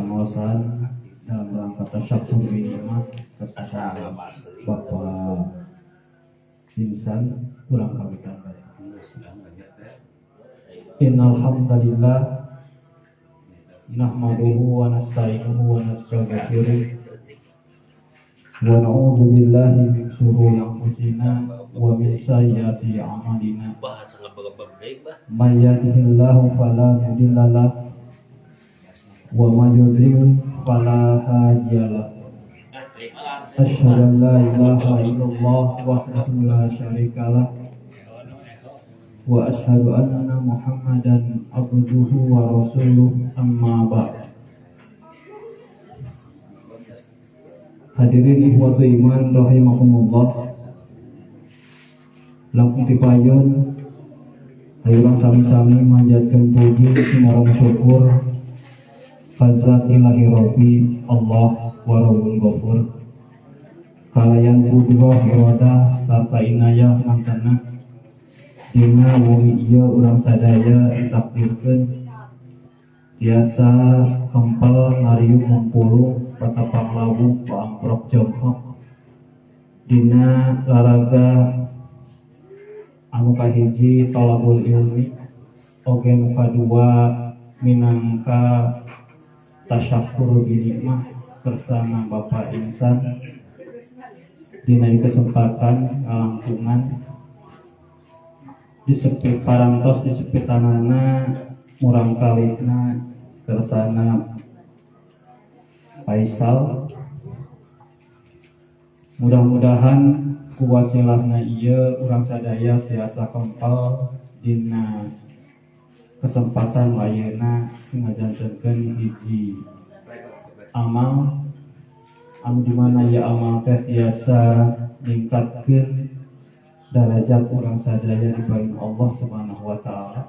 pangosan dalam rangka tasyakur nikmat kepada Bapak Insan kurang kami katakan. Innal hamdalillah nahmaduhu wa nasta'inuhu wa nastaghfiruh wa na'udzu billahi min shururi anfusina wa min sayyiati a'malina. May yahdihillahu fala mudilla lahu wa may yudlil fala hadiya lahu. Asyhadu an la ilaha illallah wahdahu la syarika lah wa asyhadu anna Muhammadan abduhu wa rasuluh, amma ba'd. Hadirin ikhwatu iman rahimakumullah, langkung tipayun hayurang sami-sami manjatkeun puji sumarang syukur Fazat ilahi Rabbi Allah wa Rabbul Ghafur, kalayan kudroh irodah sarta inayah mangkana dina wuri ieu urang sadaya ditakdirkeun tiasa kempel ngariung mempulung patapang labuh paamprok jongkok dina laraga anu kahiji thalabul ilmi, oge nu kadua minangka tasyakur binikmah bersama Bapak Insan dina kesempatan ngalangkungan disepit parantos disepitanana murang kalihna kersana Faisal. Mudah-mudahan kuwasilahna ieu urang sadaya tiasa kempal dina kesempatan layeuna ngajantenkeun hiji amal anu dimana ya amal teh tiasa ningkatkeun derajat urang sadaya di bawah Allah Subhanahu wa taala.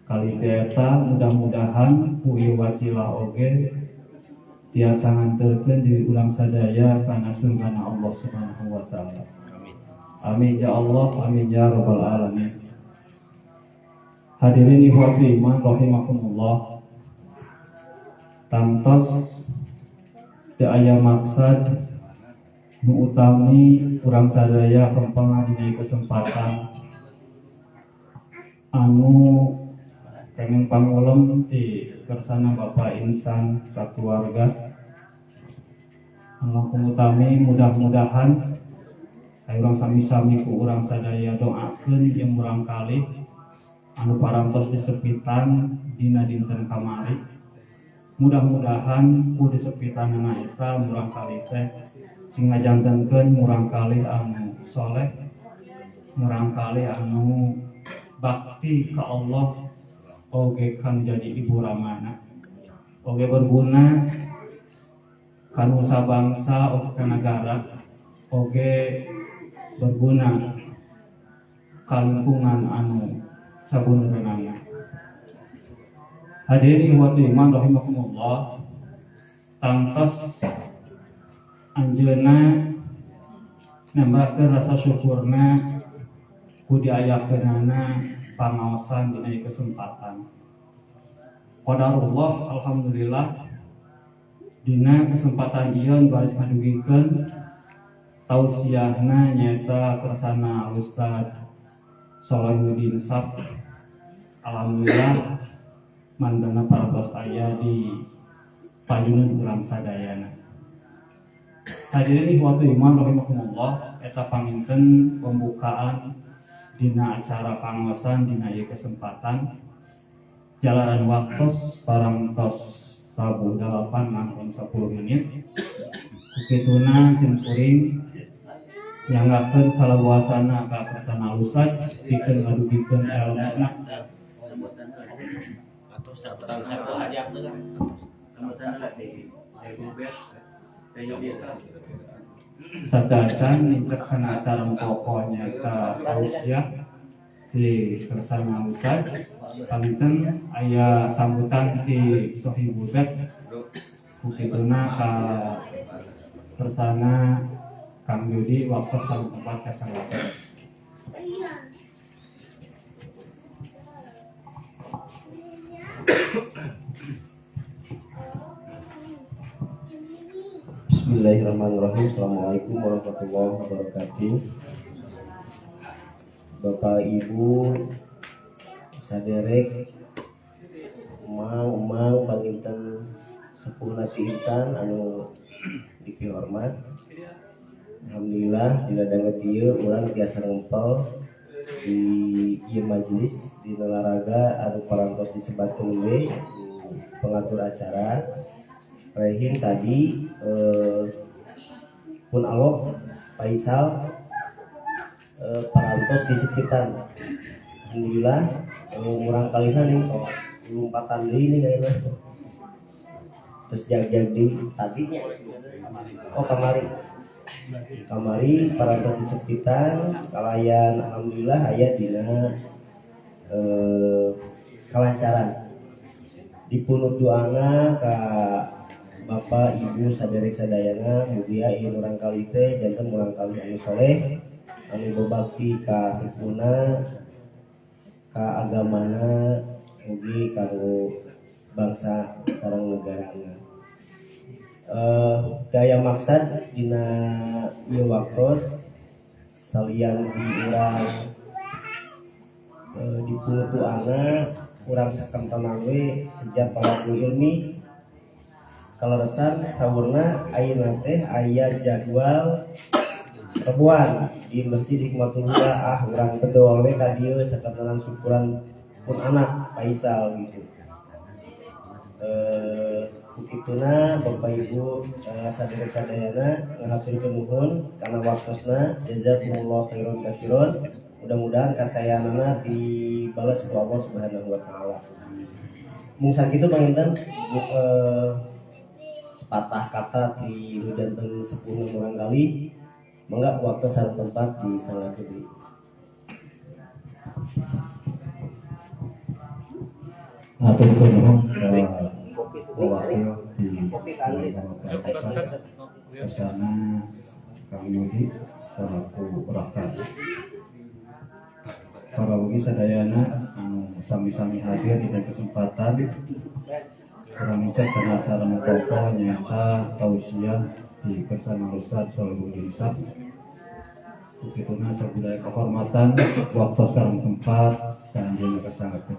Kali eta mudah-mudahan ku ieu wasilah oge tiasa nganterkeun diri urang sadaya kana surgana Allah Subhanahu wa taala. Amin ya Allah, amin ya rabbal alamin. Hadirin ikhwati iman rahimakumullah, tantos teu aya maksad nu utami urang sadaya kempeng dina kesempatan anu kenging pangulem di kersana Bapak Insan sakeluarga. Langkung utami mudah-mudahan urang sami-sami ku urang sadaya doakeun jeung urang kalih anu parantos disepitan dina dinten kamari. Mudah-mudahan ku disepitanana eta urang kalih teh sing ngajantenkeun urang kalih anu soleh, urang kalih anu bakti ka Allah, oge kan jadi ibu ramana, oge berguna kanu sabangsa oge ka negara, oge berguna ka lingkungan anu sabeuneureunana. Hadirin ikhwati iman rahimakumullah, tangtos anjeunna nambahkeun rasa syukurna ku diayakeunana pangaosan dina kesempatan. Qadarullah alhamdulillah dina kesempatan ieu baris ngadugikeun tausiahna nyaeta kersana Ustaz Sholahuddin Saf. Alhamdulillah mandana parantos aya di payuneun urang sadayana. Hadirin ikhwatu iman rahimakumullah, eta paminten pembukaan dina acara pangosan dina ieu kesempatan. Jalanan waktos parantos Rabu 8:10 menit. Kukituna simkuring nyanggakeun salabuasana ka kersana Ustaz dikeun ngadugikeun elmuna. Satu aja tuh sadacan nincek kana acara pokoknya ka tausiah di kersana Ustaz. Paminten aya sambutan di Sohibul Bed kukituna ka kersana Kang Yudi waktu sambutan kesalahan. Bismillahirrahmanirrahim. Assalamualaikum warahmatullahi wabarakatuh. Bapak Ibu saderek mang panginten sepuh nasi insan anu dipihormat. Alhamdulillah dina danget ieu urang tiasa ngempel di ieu majelis di olahraga anu parantos disebatkeun we pengatur acara. Rehin tadi pun alok Faisal parantos di sekitar. Alhamdulillah murang kalina nih lompatan deui nih kayaknya. Terus jag-jag di tadinya kamari parantos di sekitar kalayan. Alhamdulillah aya dina kalancaran dipunut doana ka Bapak Ibu saderek sadayana mugia ieu urang kali teh janten urang kali anu soleh anu berbakti ka sepuhna ka agamana mugi kanggo bangsa sareng negarana. Gaya maksad dina ieu waktos salian di urang dipunut doana urang sakentenan we sejak palaku ilmi kaleresan saurna ayeuna teh aya jadwal rebuan di Masjid Hikmatul Huda. Urang bedoa we ka dieu sakentenan syukuran pun anak Faisal gitu. Bukituna Bapak Ibu saderek sadayana ngahaturkeun nuhun kana waktosna. Jazakumullah khairan katsiran. Mudah-mudahan kasayanana dibales ku Allah Subhanahu wa taala. Mung sakitu panginten sepatah kata di janten sepuh urang kali mangga waktu sareng tempat di sangat gede. Aturkeun nuhun wakil di Kesana Kang Yudi selaku rakat. Para ugi sadayana anu sami-sami hadir di kesempatan kurang cek sana-sana mengkoko nyata tausiah di bersama Ustaz Sholihul Insaf. Begituna sabila kehormatan waktu sareng tempat dan dina kasangakeun.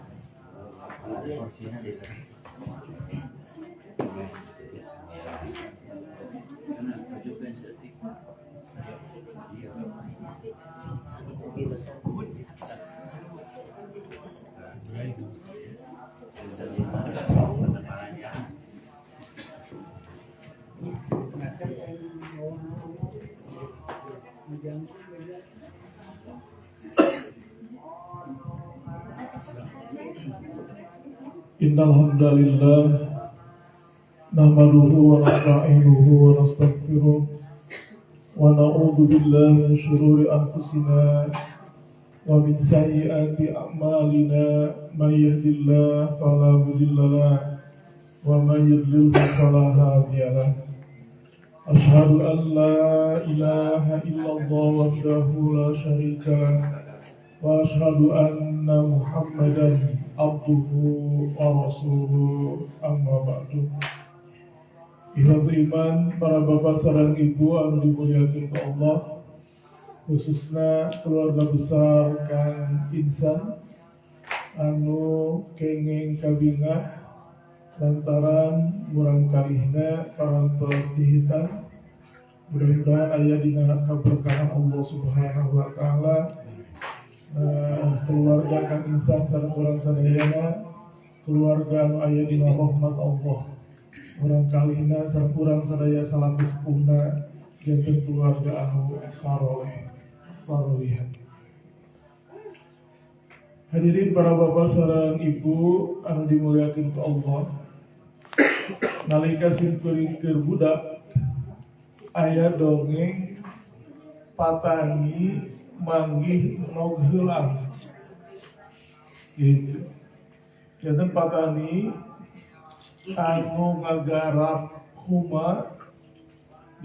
Innal hamdalillah nahmaduhu wa nasta'inuhu wa nastaghfiruh wa na'udzu billahi min shururi anfusina wa min sayyiati a'malina may yahdihillahu fala mudilla lahu wa may yudlil fala hadiya lahu. Asyhadu an la ilaha illallah wahdahu la syarika lahu wa asyhadu anna Muhammadan abduhu wa rasuluhu amma ba'du. Ikhwatu iman, para bapak sareng ibu anu dimuliakeun ku Allah, khususna keluarga besar Kang Insan anu kenging kabingah lantaran murang kalihna parantos dihitan. Mudah-mudahan aya dina kaberkahan Allah Subhanahu wa taala. Keluarga Kang Insan sareng urang sadayana keluarga anu aya dina rahmat Allah. Urang kalihna sareng urang sadaya salaku sepuhna janten keluarga anu saroleh. Hadirin para bapak sareng ibu anu dimuliakeun ku Allah. Nalika simkuring keur budak aya dongeng patangi manggih nog heulang gitu. Janten patani anu ngagarap huma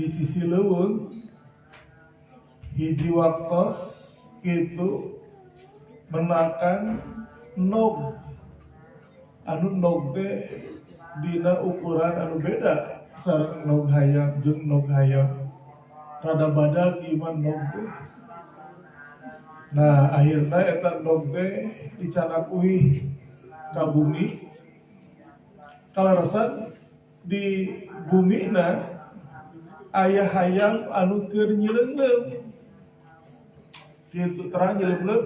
di sisi leuweung hiji waktos kitu menakan nog anu nog teh dina ukuran anu beda sareng nog hayam jeung nog hayam rada badag iman nog teh. Nah akhirna eta nog teh dicanak uih ka bumi. Kalarasan di bumi na aya hayam anu keur nyileungleuh. Kitu terang nyileungleuh.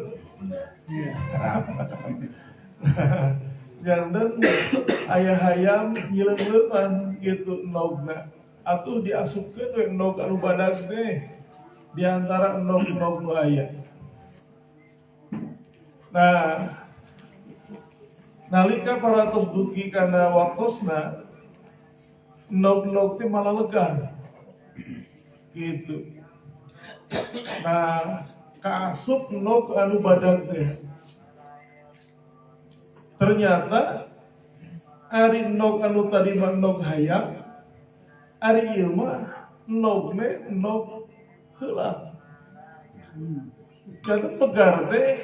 Janten aya hayam nyileungleuhan gitu nogna. Atuh diasupkeun we nog anu badag teh di antara nog-nog nu aya. Nah, nalika paratos dugi kana waktosna nog-nog teh malah legar. Gitu. Nah, kaasup nog anu badag teh. Ternyata ari nog anu tadi mah nog hayam, ari ieu mah nogne nog heulang. Jadi pegar teh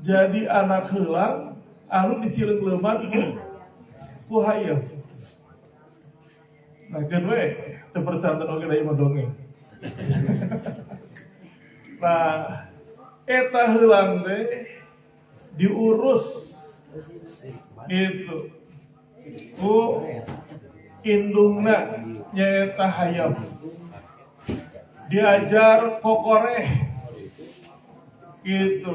jadi anak heulang anu disileungleuman ku hayam. Nah, keun we teu percanten oge da ieu dongeng. Nah, eta heulang teh diurus gitu ku indungna nyaeta hayam, diajar kokoreh gitu,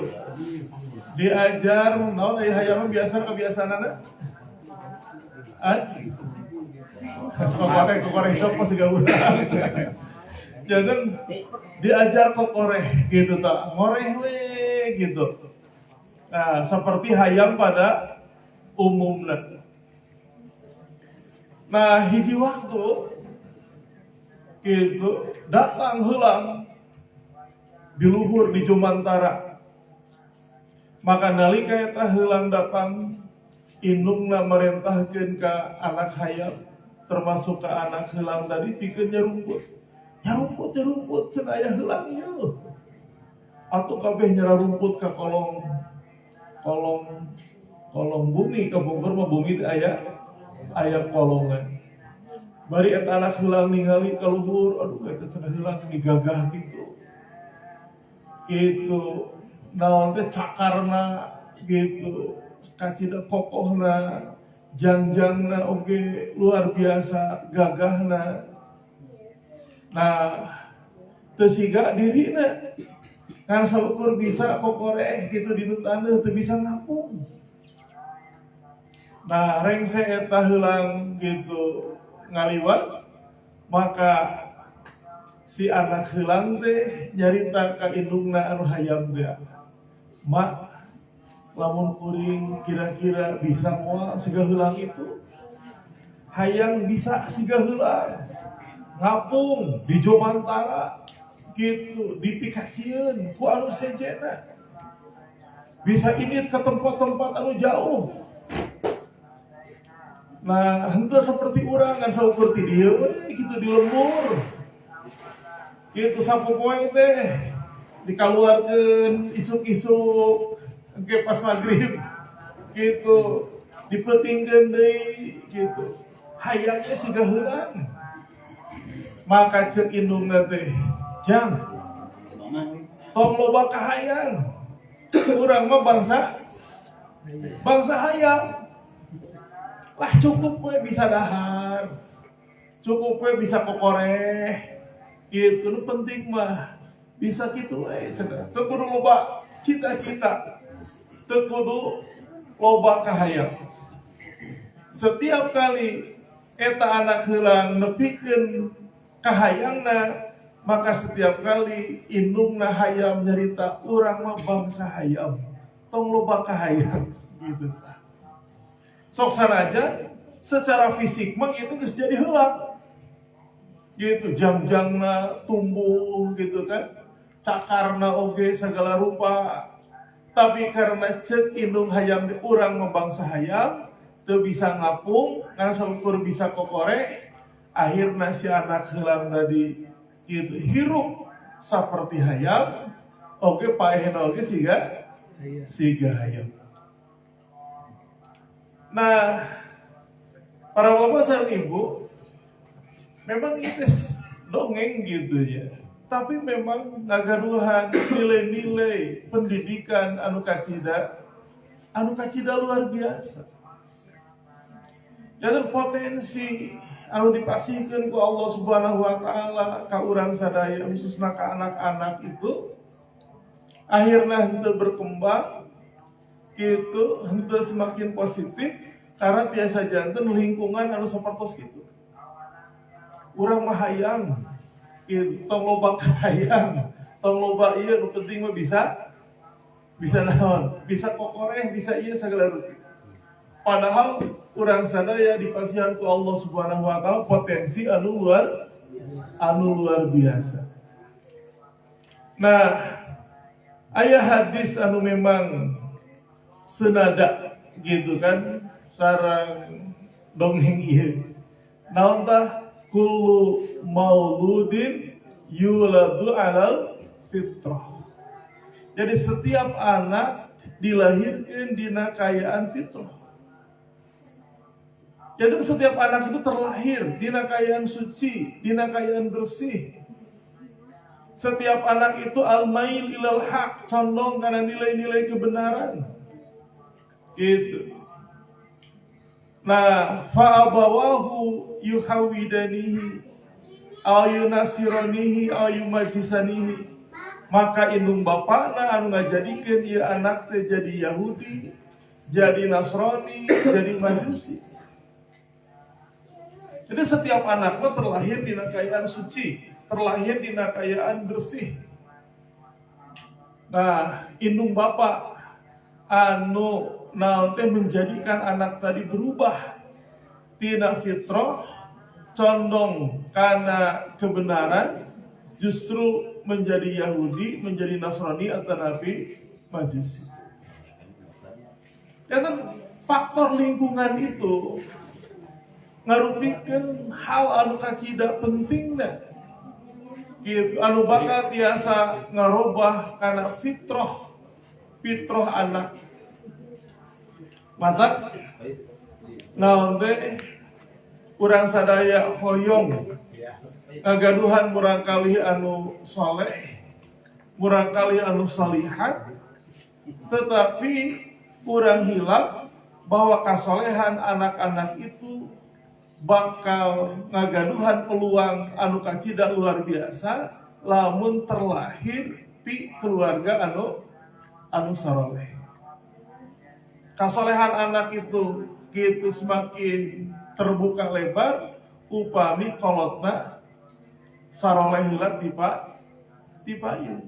diajar naon aya hayam biasa kebiasaanana kokoreh cok masih gak urang. Jangan diajar kokoreh gitu tak ngoreh we gitu. Nah, seperti hayam pada umumnya. Nah, hiji waktu gitu datang heulang di luhur di Jumantara. Maka nalika eta heulang datang indungna merentahkeun ka anak hayam termasuk ka anak heulang tadi pikeun nyarumput. Nyarumput cenah aya heulang ieu. Atuh kabeh nyarumput ka kolong bumi ke Bogor mah bumi aya kolongan. Bari eta anak heulang ningali ka luhur, aduh eta cenah heulang digagah gitu. Gitu. Naon teh cakarna gitu. Kacida kokohna, jangjangna oge luar biasa gagahna. Nah, teu siga dirina. Karena saukur bisa kokoreh gitu di tandeuh teu bisa ngapung. Nah, rengse eta heulang gitu ngaliwat, maka si anak heulang teh nyarita ka indungna anu hayam teh. Mak, lamun kuring kira-kira bisa moal siga heulang itu. Hayang bisa siga heulang. Ngapung di Jomantara gitu dipikasieun ku anu sejena. Bisa ini ke tempat-tempat anu jauh. Nah, henteu seperti urang kan seperti dieu we gitu di lembur. Kitu sapopoe teh dikaluarkeun isuk-isuk engke pas magrib gitu dipetingkeun deui gitu. Hayangnya siga heulang. Maka ceuk indungna teh, "Jang, tong loba kahayang. Urang mah bangsa hayang. Lah cukup we bisa dahar. Cukup we bisa kokoreh. Itu nu penting mah bisa kitu we cenah. Teu kudu loba cita-cita. Teu kudu loba kahayang. Setiap kali eta anak heulang nepikeun kahayangna, maka setiap kali indungna hayam nyarita urang mah bangsa hayam. Tong loba kahayang gitu. Sok sanajan secara fisik mah itu geus jadi heulang. Gitu jangjangna tumbuh gitu kan. Cakarna oge segala rupa. Tapi karena ceuk indung hayam urang mah bangsa hayam, teu bisa ngapung karena saukur bisa kokoreh. Akhirna si anak heulang tadi gitu hirup saperti hayam, oge paehna oge siga hayam. Nah, para bapak sareng ibu, memang itu dongeng gitu ya. Tapi memang ngagaduhan nilai-nilai pendidikan anu kacida luar biasa. Jadi potensi anu dipasihkan ku Allah Subhanahu wa taala ka urang sadaya khususna ka anak-anak itu akhirnya henteu berkembang gitu, henteu semakin positif karena biasa janten lingkungan anu sapertos kitu. Urang mah hayang kitu, tong loba hayang, tong loba ieu nu penting mah bisa naon, bisa kokoreh, bisa ieu sagala rupi. Padahal urang sadaya dipasihan ku Allah Subhanahu wa taala potensi anu luar biasa. Nah, aya hadis anu memang senada gitu kan sareng dongeng ieu. Naon tah kullu mauludin yuladu alal fitrah. Jadi setiap anak dilahirkan dina kayaan fitrah. Jadi setiap anak itu terlahir dina kayaan suci, dina kayaan bersih. Setiap anak itu al-mail ilal haq, condong karena nilai-nilai kebenaran. Gitu. Nah, fa'abawahu yuhawidanihi aw yunasiranihi aw yumajisanihi. Maka indung bapana anu ngajadikeun ieu anak teh jadi Yahudi, jadi Nasrani, jadi Majusi. Jadi setiap anaknya terlahir di kayaan suci, terlahir di kayaan bersih. Nah, indung bapak anu naon teh menjadikan anak tadi berubah tina fitrah condong kana kebenaran justru menjadi Yahudi, menjadi Nasrani atau Nabi Majusi. Dan faktor lingkungan itu ngarupikeun hal anu kacida pentingna gitu, anu bakal tiasa ngarobah kana fitrah anak. Mata naon teh urang sadaya hoyong ngagaduhan murang kali anu saleh, murang kali anu salihat, tetapi urang hilap bahwa kasolehan anak-anak itu bakal ngagaduhan peluang anu kacida luar biasa lamun terlahir ti keluarga anu saleh. Kasolehan anak itu gitu semakin terbuka lebar upami kolotna saroleh hilat ti payun.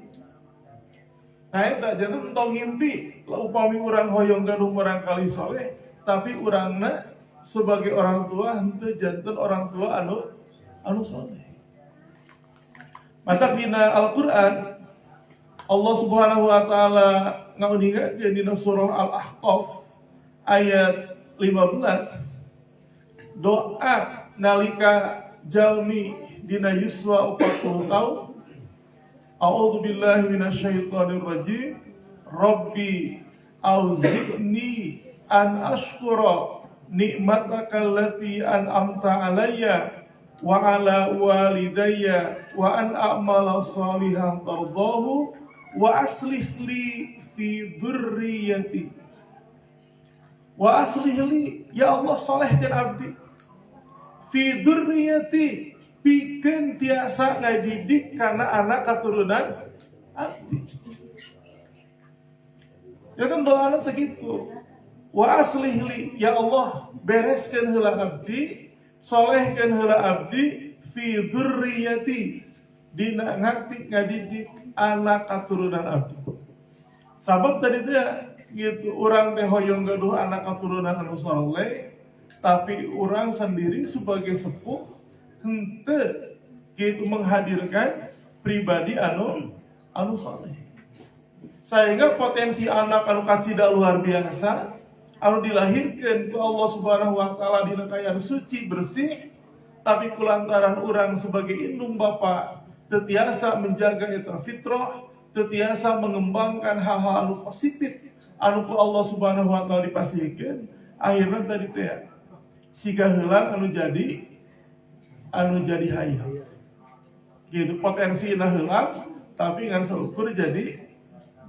Nah eta janten tong ngimpi upami urang hoyong gaduh urang kali saleh tapi urangna sebagai orang tua henteu janten orang tua anu saleh. Mata dina Al-Qur'an Allah Subhanahu wa taala ngaudingakeun dina surah Al-Ahqaf ayat 15 doa nalika jalmi dina yuswa 40 tahun. A'udzu billahi minasyaitonir rajim. Rabbi auzi'ni an ashkura nikmataka allati an'amta alayya wa ala walidayya wa an a'mala salihan tardahu wa aslih li fi dzurriyyati wa aslih li ya Allah salehkeun abdi fi dzurriyyati pikeun tiasa ngadidik kana anak katurunan abdi. Ya kan doanya segitu. Wa aslih li ya Allah bereskeun heula abdi, solehkeun heula abdi fi dzurriyyati dina ngadidik anak katurunan abdi. Sabab tadi teh gitu urang teh hoyong gaduh anak katurunan anu saleh tapi urang sendiri sebagai sepuh henteu gitu menghadirkan pribadi anu saleh. Sehingga potensi anak anu kacida luar biasa anu dilahirkan ku Allah Subhanahu wa taala dina kayaan suci bersih tapi kulantaran urang sebagai indung bapa teu tiasa menjaga eta fitrah, teu tiasa mengembangkan hal-hal anu positif anu ku Allah Subhanahu wa taala dipasihkeun, akhirna tadi teh siga heula anu jadi anu jadi hayang. Gitu potensi heula tapi ngan seukur jadi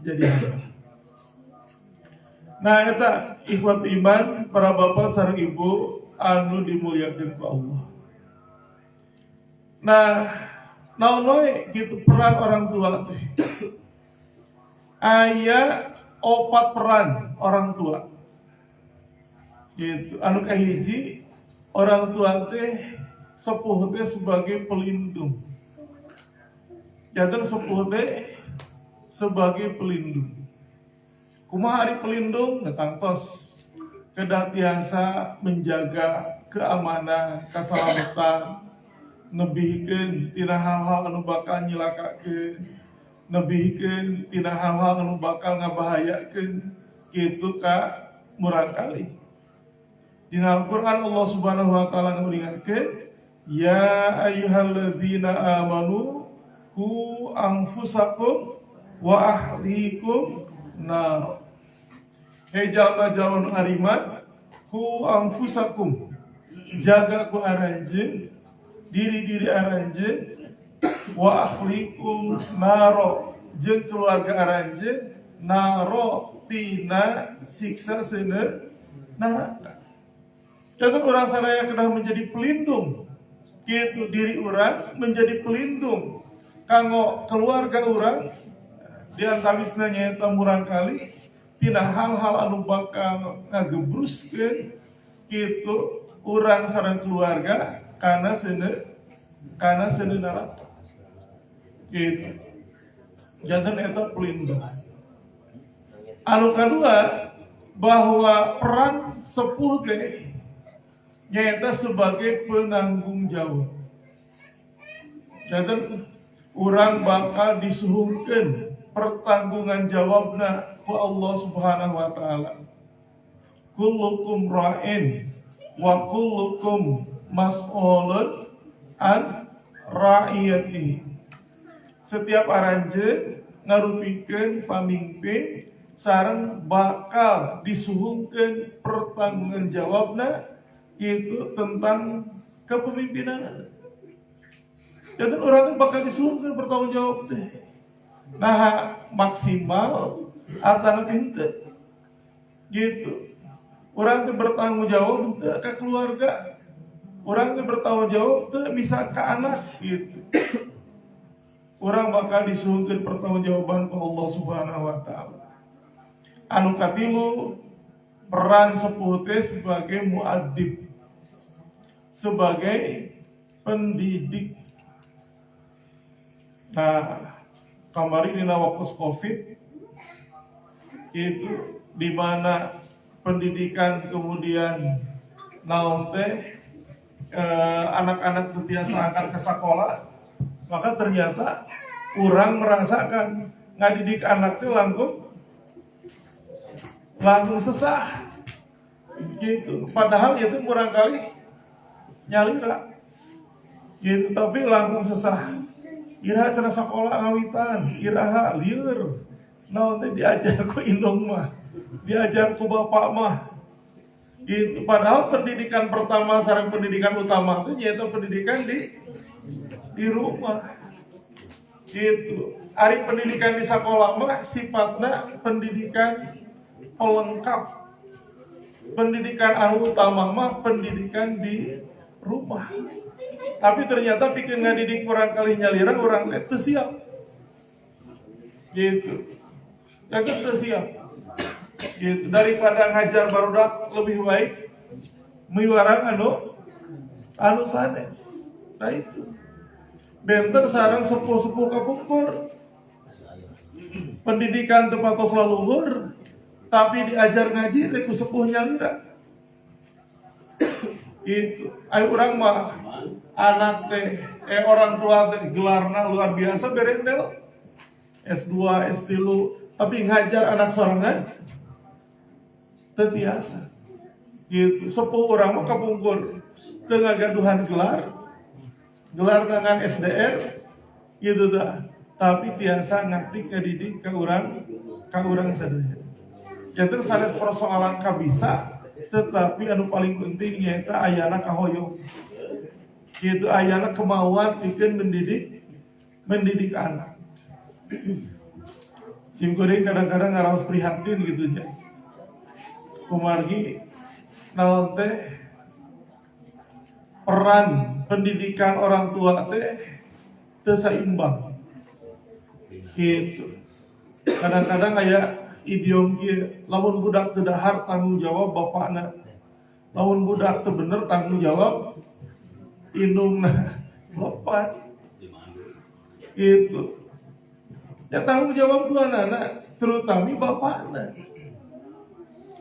hayang. Nah eta ikhwat iman para bapak sareng ibu anu dimuliakeun ku Allah. Nah, naon wae gitu peran orang tua teh. Aya 4 peran orang tua. Gitu. Anu kahiji orang tua teh sepuh teh sebagai pelindung. Janten sepuh teh sebagai pelindung. Kumaha ari pelindung ngetangtos kedah tiasa menjaga keamanan, keselamatan, nebihkeun tina hal-hal anu bakal nyilakakeun, nebihkeun tina hal-hal anu bakal ngabahayakeun kitu ka murang kali. Dina Al-Qur'an Allah Subhanahu wa taala ngulingakeun, ya ayyuhalladzina amanu qu anfusakum wa ahlikum nar. Hei jalma-jalma ngariman, ku anfusakum, jaga ku aranjeun, diri-diri aranjeun, wa ahlikum naro, jeung keluarga aranjeun, naro tina siksa seuneu neraka. Jadi orang sadaya kedah menjadi pelindung, kitu diri orang menjadi pelindung kanggo keluarga orang, di antawisna nyaeta murang kali tina hal-hal anu bakal ngagebruskeun kitu urang sareng keluarga kana seuneu neraka. Kitu. Janten eta pelindung. Anu kadua bahwa peran sepuh teh nyaeta sebagai penanggung jawab. Janten urang bakal disuhungkeun pertanggungan jawabna ku Allah Subhanahu wa taala. Kullukum ra'in wa kullukum mas'ulun an ra'iyatihi. Setiap aranjeun ngarupikeun pamimpin sareng bakal disuhungkeun pertanggungan jawabna itu tentang kepemimpinan. Jadi orang bakal disuhungkeun pertanggung jawab teh. Nah maksimal atau henteu gitu. Orang teh bertanggung jawab teu ka keluarga. Orang teh bertanggung jawab teu bisa ka anak gitu. Orang bakal disuhungkeun pertanggungjawaban ku Allah Subhanahu wa taala. Anu katilu peran sepuh teh sebagai muaddib, sebagai pendidik. Nah, kamari dina waktu Covid itu di mana pendidikan kemudian naon teh anak-anak terbiasa akan ke sekolah, maka ternyata orang merasakan ngadidik anak teh langsung sesah gitu. Padahal itu kurang kali nyalira gitu, tapi langsung sesah. Iraha cenah sakola ngawitan, iraha lieur. Naon teh diajar ku indung mah, diajar ku bapak mah. Gitu. Padahal pendidikan pertama sareng pendidikan utama itu nyaeta pendidikan di rumah. Gitu. Ari pendidikan di sekolah mah sifatna pendidikan pelengkap. Pendidikan anu utama mah pendidikan di rumah. Tapi ternyata bikin ngadidik kurang kali nyaliran orang teu siap. Gitu. Jadi teu siap. Gitu. Daripada ngajar barudak lebih baik miwarang anu sanes. Nah itu. Benter sareng sepuh-sepuh kapungkur. Pendidikan tepatos laluhur tapi diajar ngaji teh ku sepuh nyalira. Itu ayo urang mah anak teh orang tua teh gelarna luar biasa berendel S2, S3 tapi ngajar anak sorangan teu biasa. Gitu sepuh urang mah kapungkur teu ngagaduhan gelar dengan SDR gitu dah, tapi tiasa ngakti ngadidik ka urang sadaya. Janten sanes persoalan kabisa, tetapi anu paling penting nyaeta ayana kahoyong. Itu ayana kemauan bikin mendidik anak. Simkuring kadang-kadang ngaraos prihatin gitu ya. Kumargi naon teh peran pendidikan orang tua teh teu saimbang. Gitu. Kadang-kadang aya idiom kieu, lamun budak teu dahar tanggung jawab bapakna. Lamun budak teu bener tanggung jawab indungna. Lopat. Gitu. Ya tanggung jawab dua anak, terutama bapakna.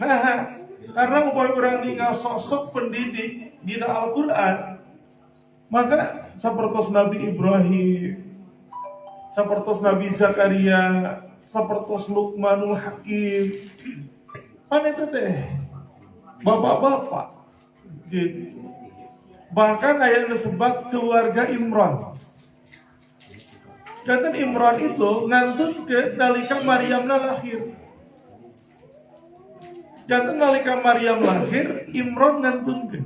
Nah, karena upaya orang ningal sosok pendidik di Al-Quran, maka seperti Nabi Ibrahim, seperti Nabi Zakaria, seperti Luqmanul Hakim, itu teh bapak-bapak, gitu. Bahkan ayat disebut keluarga Imran. Kata Imran itu ngantun ke nalika Maryamna lahir. Jantan nalika Maryam lahir, Imran ngantun ke.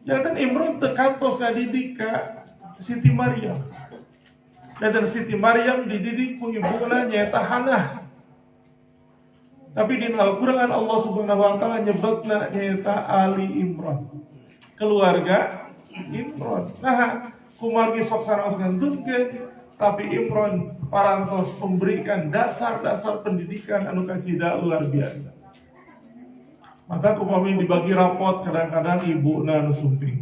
Jantan Imran tekantos ngadidik ka Siti Maryam. Jantan Siti Maryam dididik ku ibuna nyaeta Hannah. Tapi di Al-Quran Allah Subhanahu wa taala nyebutna nyaeta Ali Imran. Keluarga Imran. Nah, kumargi sok saraos ngantungkeun, tapi Imran parantos memberikan dasar-dasar pendidikan anu kacida luar biasa. Maka upami dibagi rapot kadang-kadang ibu na anu sumping.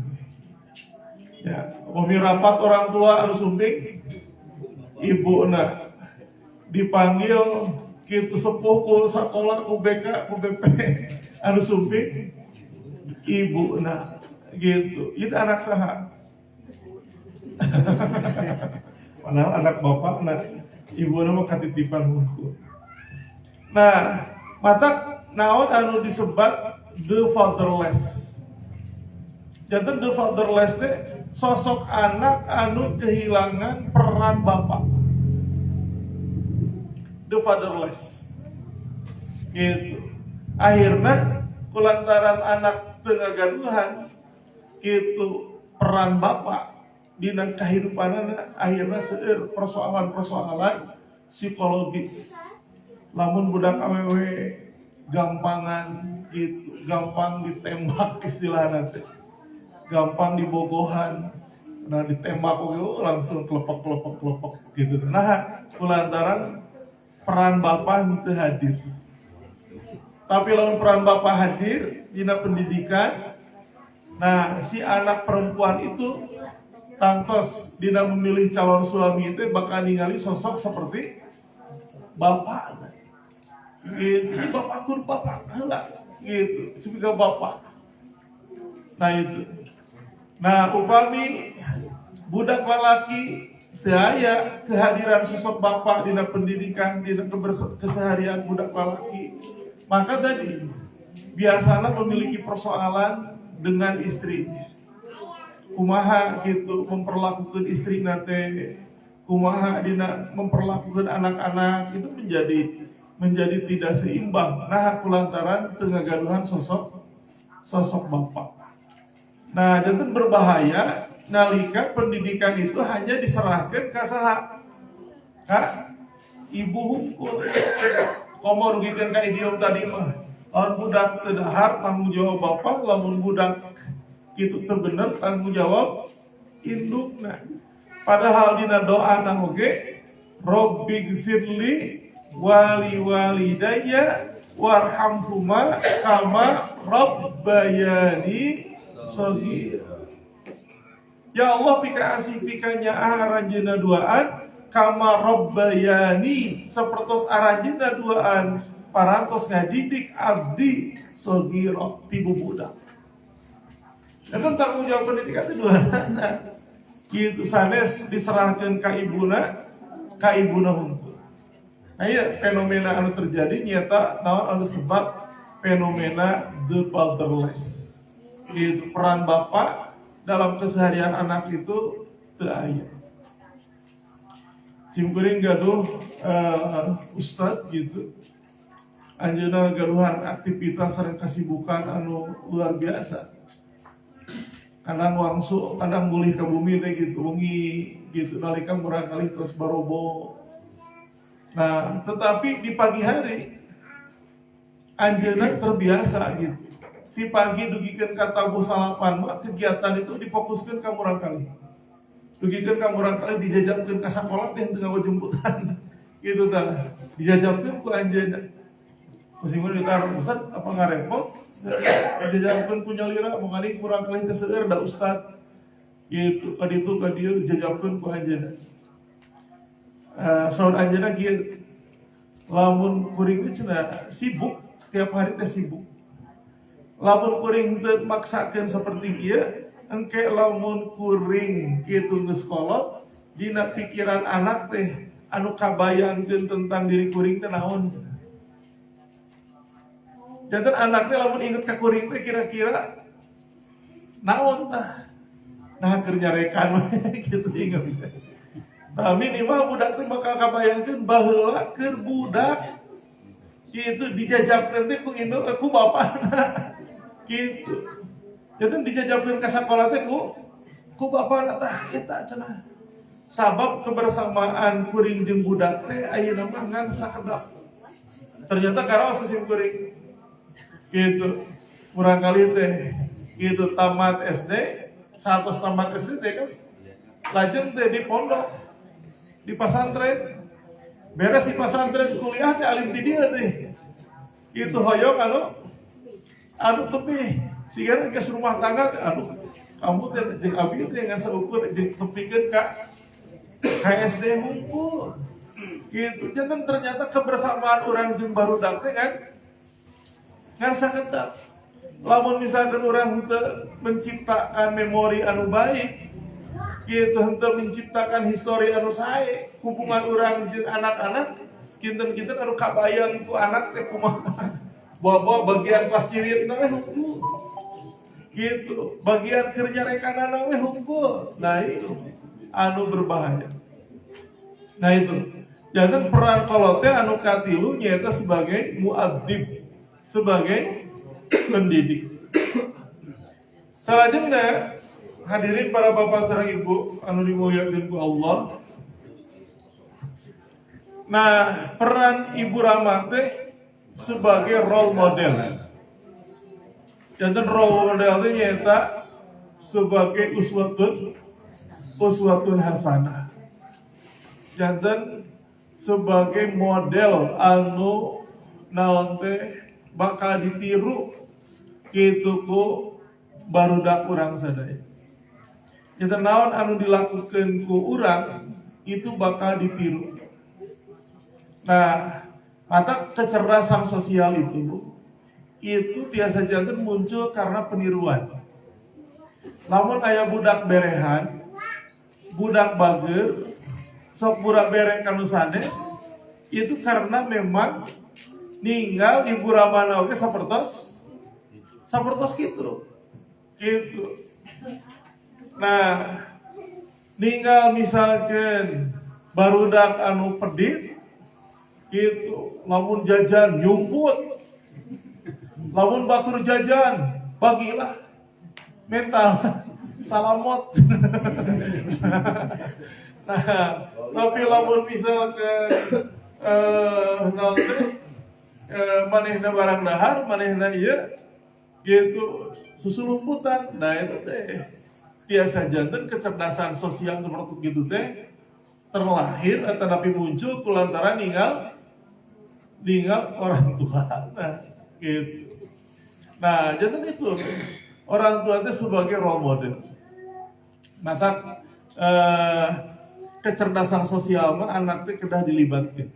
Ya, upami rapat orang tua anu sumping, ibu na dipanggil kitu sepuh ku sakola ku BK ku BP anu sumping, ibu na gitu. Itu anak saha. Padahal anak bapak, anak ibu nama katitipan hukum. Nah, mata naon anu disebut the fatherless. Jantan the fatherless teh sosok anak anu kehilangan peran bapak. The fatherless. Gitu. Akhirnya kulantaran anak tengah gaduhan, gitu peran bapak dina kehidupanana akhirnya seueur persoalan-persoalan psikologis. Lamun budak awewe gampangan gitu, gampang ditembak istilahna teh. Gampang dibogohan. Nah ditembak langsung kelepek gitu. Nah, kulantaran peran bapak teu hadir. Tapi lamun peran bapak hadir dina pendidikan, nah si anak perempuan itu tangtos dina memilih calon suami itu bakal ningali sosok seperti bapak. Gitu, bapak heula gitu, sebagai bapak. Nah itu. Nah, upami budak lalaki teu aya kehadiran sosok bapak dina pendidikan, dina keseharian budak lalaki, maka tadi biasanya memiliki persoalan dengan istrinya. Kumaha gitu memperlakukan istri nate, kumaha dina memperlakukan anak-anak itu menjadi tidak seimbang. Nah, kulantaran tengah gaduhan sosok bapak. Nah, jantan berbahaya nalika pendidikan itu hanya diserahkan ke saha? Ka ibu hukum. Komo rugikan ka idiom tadi mah. Lamun budak teu dahar tanggung jawab bapak, lamun budak kitu teu bener tanggung jawab indukna. Padahal dina doana oge Rabbighfirli wali walidayya warhamhuma kama rabbayani shaghira. Ya Allah pika asih pikanya aranjeuna duaan kama rabbayani sapertos aranjeuna duaan parantos ngadidik abdi shaghira tibu budak. Eta tanggung jawab pendidikan itu dua anak. Kitu sanes diserahkeun ka ibuna hungkul. Nah iya fenomena anu terjadi nyata naon anu sebab fenomena the fatherless. Itu peran bapak dalam keseharian anak itu teu aya. Simkuring gaduh ustad gitu. Anjeunna gaduhan aktivitas sareng kasibukan anu luar biasa. kadang wangsu kadang mulih ke bumi teh gitu wengi gitu nalika murang kali terus barobo. Nah tetapi di pagi hari anjeunna terbiasa gitu di pagi dugikeun ka tabuh salapan mah kegiatan itu difokuskeun ka murang kali dugikeun ka murang kali dijajabkeun ka sakola teh teu ngawa jemputan gitu tah dijajabkeun ku anjeunna meskipun ditaruh Ustaz apa ngarepot dijajabkeun ku nyalira mangani kurang kali teh seueur da Ustaz gitu kaditu ka dieu dijajabkeun ku anjeunna saur anjeunna kieu lamun kuring teh cenah sibuk tiap hari teh sibuk lamun kuring teu maksakeun saperti ieu engke lamun kuring kitu geus kolot dina pikiran anak teh anu kabayangkeun tentang diri kuring teh naon janten anak teh lamun inget ka kuring teh kira-kira naon tah nah keur nyarekan we kitu inget nah minimal budak teh bakal kabayangkeun baheula keur budak itu dijajabkeun teh ku induk ku bapana gitu. Janten dijajabkeun ka sakola teh ku bapana tah eta cenah. Sabab kebersamaan kuring jeung budak teh ayeuna mah ngan sakedap. Ternyata karaos ke sim kuring. Gitu. Kurang kali teh gitu tamat SD, satos tamat SD teh kan lajeng teh di pondok di pesantren. Beres di pesantren kuliah teh alim di dieu teh. Itu hoyong anu tepi sigana geus rumah tangga aduh kamu teh jeung abi teh ngan saukur jeung tepikeun ka SD ngumpul gitu. Jangan ternyata kebersamaan orang jeung barudak teh kan ngan sakedap. Lamun misalkan orang teu menciptakan memori anu baik gitu henteu menciptakan histori anu sae hubungan orang jeung anak-anak kinten-kinten anu kabayang ku anak teh kumaha bawa bagian pas cirit na we hungkul gitu bagian kerja rekanana we hungkul nah itu anu berbahaya nah itu jangan peran kolot teh anu katilu nyaeta sebagai muadzib sebagai pendidik salajengna hadirin para bapak sareng ibu anu dimuliakeun ku Allah. Nah, peran ibu ramah teh sebagai role model. Janten role model teh nyata sebagai uswatun hasanah. Janten sebagai model anu naon teh bakal ditiru kitu ku barudak urang sadaya. Janten naon anu dilakukeun ku urang itu bakal ditiru. Nah, maka kecerdasan sosial itu biasa janten muncul karena peniruan. Lamun aya budak berehan, budak bageur, sok budak bereng kanu sanes, itu karena memang ninggal ibu ramana oge sapertos gitu. Gitu. Nah, ninggal misalkan barudak anu pedit gitu, lamun jajan nyumput, lamun batur jajan bagilah mental salamot. Nah, tapi lamun misalkan manehna barang dahar, manehna ieu gitu susulumputan. Nah itu teh biasa janten kecerdasan sosial seperti gitu teh terlahir atau tapi muncul kulantaran ninggal orang tua. Nah, gitu. Nah, janten itu orang tua itu sebagai role model. Maka kecerdasan sosial mah anak teh kedah dilibatkeun.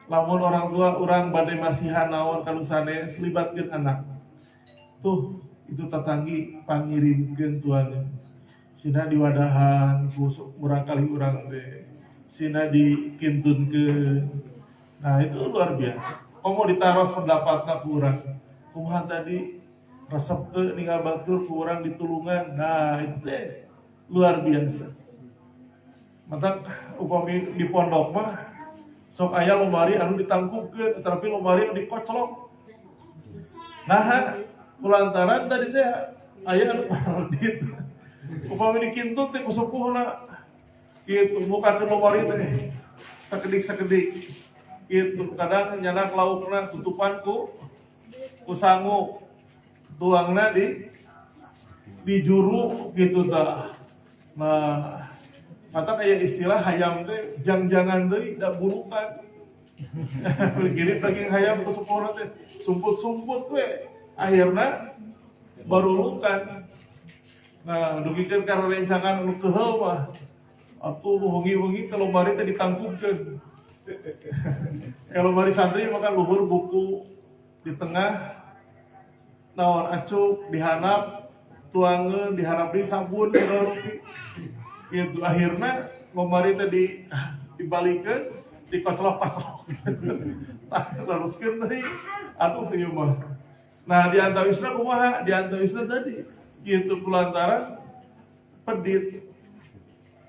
Lamun orang tua urang bade masihan naon kanu sanes libatkeun anak. Tuh, itu tatanggi pangirimkeun tuanya. Sina diwadahan busuk murang kali urang teh. Sina dikintunkeun. Nah itu luar biasa. Komo ditaros pendapatna ku urang. Kumaha tadi resep teu ninggal batur ku urang ditulungan. Nah itu teh luar biasa. Mata upami di pondok mah sok aya lomari anu ditangkupkeun tapi lomari anu dikoclok. Nah kulantaran tadi teh aya anu paradit. Upami dikintut teh ku sepuhna kitu muka ke nomor teh sakedik-sakedik kitu kadang nyanak laukna tutupan ku sangu tuangna di juru gitu tah. Nah, mata kayak istilah hayam teh jang-jangan deui da bulukan. Gini daging hayam ku sepuhna teh sumput-sumput we akhirna barulukan. Nah, dugikeun karena rencangan anu keheul mah atuh wengi-wengi kalau mari teh ditangkupkeun. Kalau mari santri maka luhur buku di tengah naon acuk dihanap tuangeun diharap di sabun gitu akhirna lemari tadi dibalikeun dikoclok-koclok tah teruskeun deui aduh ieu mah. Nah di antawisna kumaha di antawisna tadi gitu kulantaran pedit.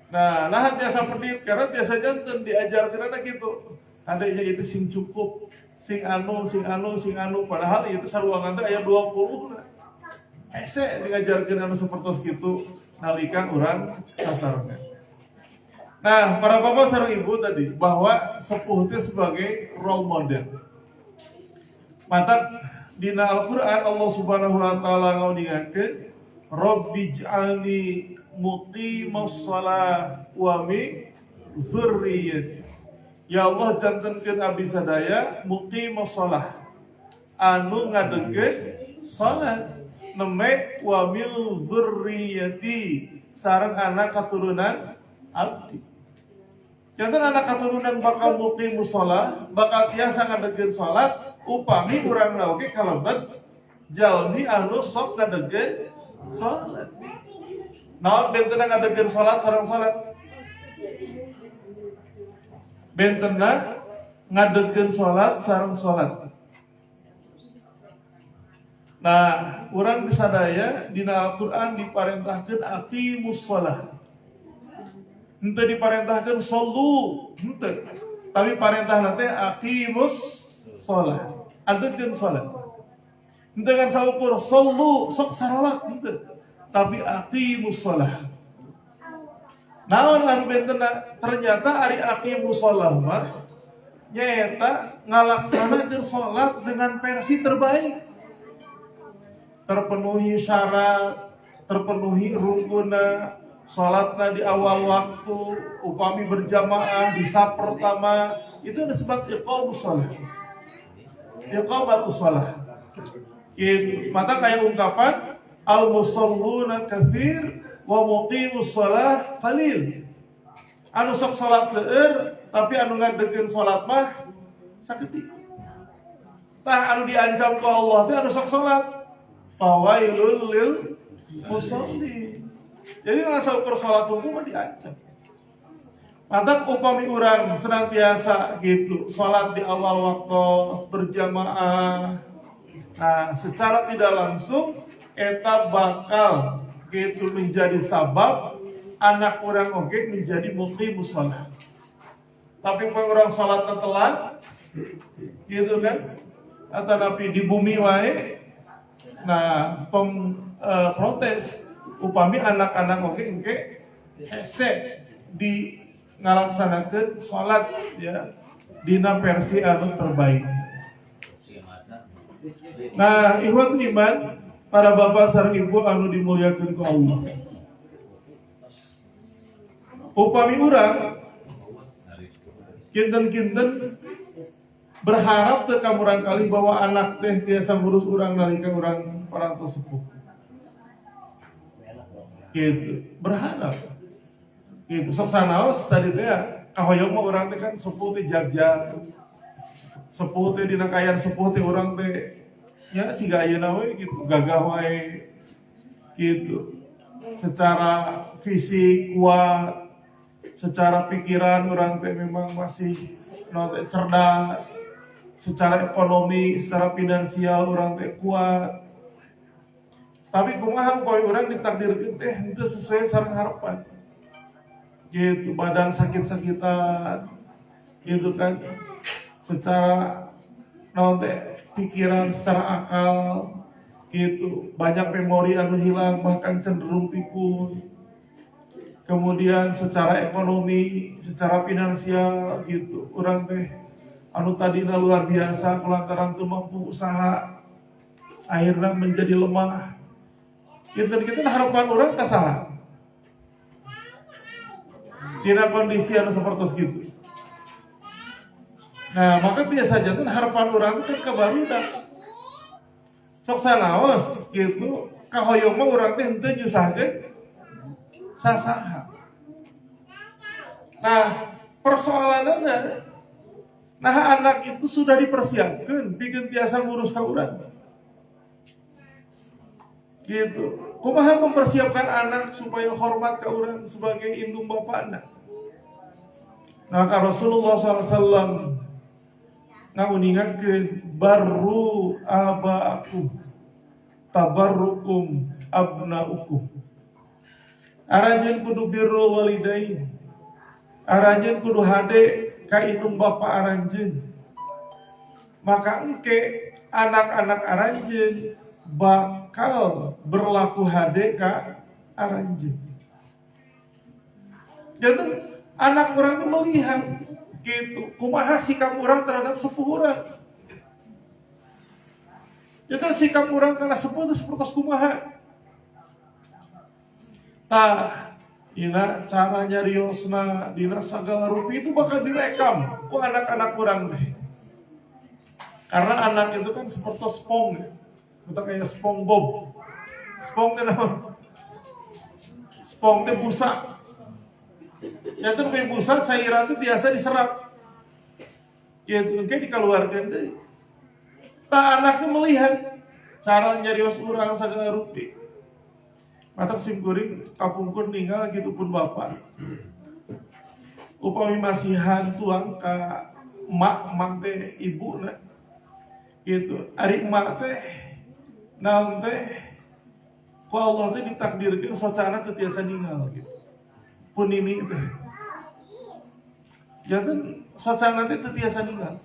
Nah tiasa pedit karena tiasa janten diajarkeunna gitu adanya itu sing cukup sing anu padahal itu saruangan teh aya 20 na. Hese ngajarkeun anu sapertos kitu nalika urang kasarna. Nah, para bapak sareng ibu tadi bahwa sepuh itu sebagai role model. Mata dina Al-Qur'an Allah Subhanahu wa taala ngaudingakeun Rabbij'alni muqimas shalah wa min dzurriyyati. Ya Allah jantenkeun abdi sadaya muqimas shalah anu ngadegkeun salat neme wa min dzurriyyati sareng anak katurunan abdi. Janten anak katurunan bakal muqimus shalah bakal tiasa ngadegkeun salat upami urangna oge kalebet jalmi anu sok ngadegkeun salat. Naon bentenna ngadegkeun salat sareng salat? Bentenna ngadegkeun salat sareng salat. Nah, urang disadaya dina Al-Qur'an diparentahkeun aqimus shalah. Henteu diparentahkeun shollu, henteu. Tapi parentahna teh aqimus shalah. Adegkeun salat. Henteu kan saukur shollu sok salat henteu. Tapi aqimus shalah. Naon anu bentenna ternyata ari aqimus shalah mah nyaeta ngalaksanakeun salat dengan versi terbaik. Terpenuhi syarat, terpenuhi rukunna, salatna di awal waktu, upami berjamaah di saf pertama, itu disebut iqamus shalah. Iqamatus shalah. Maka kayak ungkapan al-musalluna katsir wa muqimus shalah qalil. Anu sok salat seueur tapi anu ngadegkeun salat mah sakitu. Tah anu diancam ku Allah teh anu sok salat fawailul lil musallin. Jadi nggak ukur salat hukum mah diancam. Mantap upami urang senantiasa gitu salat di awal waktu berjamaah. Nah, secara tidak langsung eta bakal gitu menjadi sabab anak orang oge menjadi muqimus shalah. Tapi orang salat telat gitu kan atau napi di bumi wae. Nah, protes upami anak-anak oge engke hese di ngalaksanakeun salat ya dina versi anu terbaik. Nah, ikhwan iman, para bapak sareng ibu anu dimuliakeun ku Allah. Upami urang kinten-kinten berharap teu kamurang kali bahwa anak teh tiasa ngurus urang nalika urang parantos sepuh. Gitu, berharap. Gitu, sok sanaos tadi teh kahoyong mah urang teh kan sepuh teh jag-jag. Sepuh teh dina kayan sepuh teh urang teh ya siga ayeuna we gitu, gagah wae. Gitu. Secara fisik kuat, secara pikiran orang teh memang masih cerdas, secara ekonomi, secara finansial orang teh kuat. Tapi kumaha poe orang ditakdirkeun teh henteu sesuai sareng harapan. Gitu, badan sakit-sakitan. Gitu kan. Secara naon teh pikiran, secara akal gitu, banyak memori anu hilang bahkan cenderung pikun. Kemudian secara ekonomi, secara finansial gitu, orang teh anu tadina luar biasa kelantaran teu mampu usaha akhirnya menjadi lemah. Kita harapan orang kasaha tina kondisi anu seperti itu. Nah, maka biasanya kan harapan orang itu kan kabarudak. Sok sanaos gitu, kahoyong mah urang teh henteu nyusahkeun sasaha. Nah, persoalanana nah anak itu sudah dipersiapkan bikin tiasa ngurus ka urang. Gitu. Kumaha mempersiapkan anak supaya hormat ka urang sebagai indung bapana. Nah, ka Rasulullah SAW ngamuningakeun barru abaakum tabarrukum abnaukum. Aranjeun kudu birrul walidain. Aranjeun kudu hade ka indung bapa aranjeun. Maka engke anak-anak aranjeun bakal berlaku hade ka aranjeun. Jadi anak orang itu melihat gitu, kumaha sikap orang terhadap sepuh orang. Jadi sikap orang karena sepuh itu seperti kumaha. Tah, ina cara nyariosna dina sagala rupi itu bakal direkam ku anak-anak orang deh. Karena anak itu kan seperti spong, kita kayak SpongeBob. Spong itu apa? Spong itu busa. Ya itu kayak busa cairan itu biasa diserap. Ya itu kayak dikeluarkan deh. Nah anaknya melihat cara nyarios urang sagala rupi. Matak simkuring kapungkur ninggal gitu pun bapak. Upami masihan tuang ka mak teh ibu na. Gitu. Ari emak teh naon teh ku Allah teh ditakdirkeun socana teu tiasa ninggal gitu. Pun ini teh. Janten socana teh teu tiasa ninggal.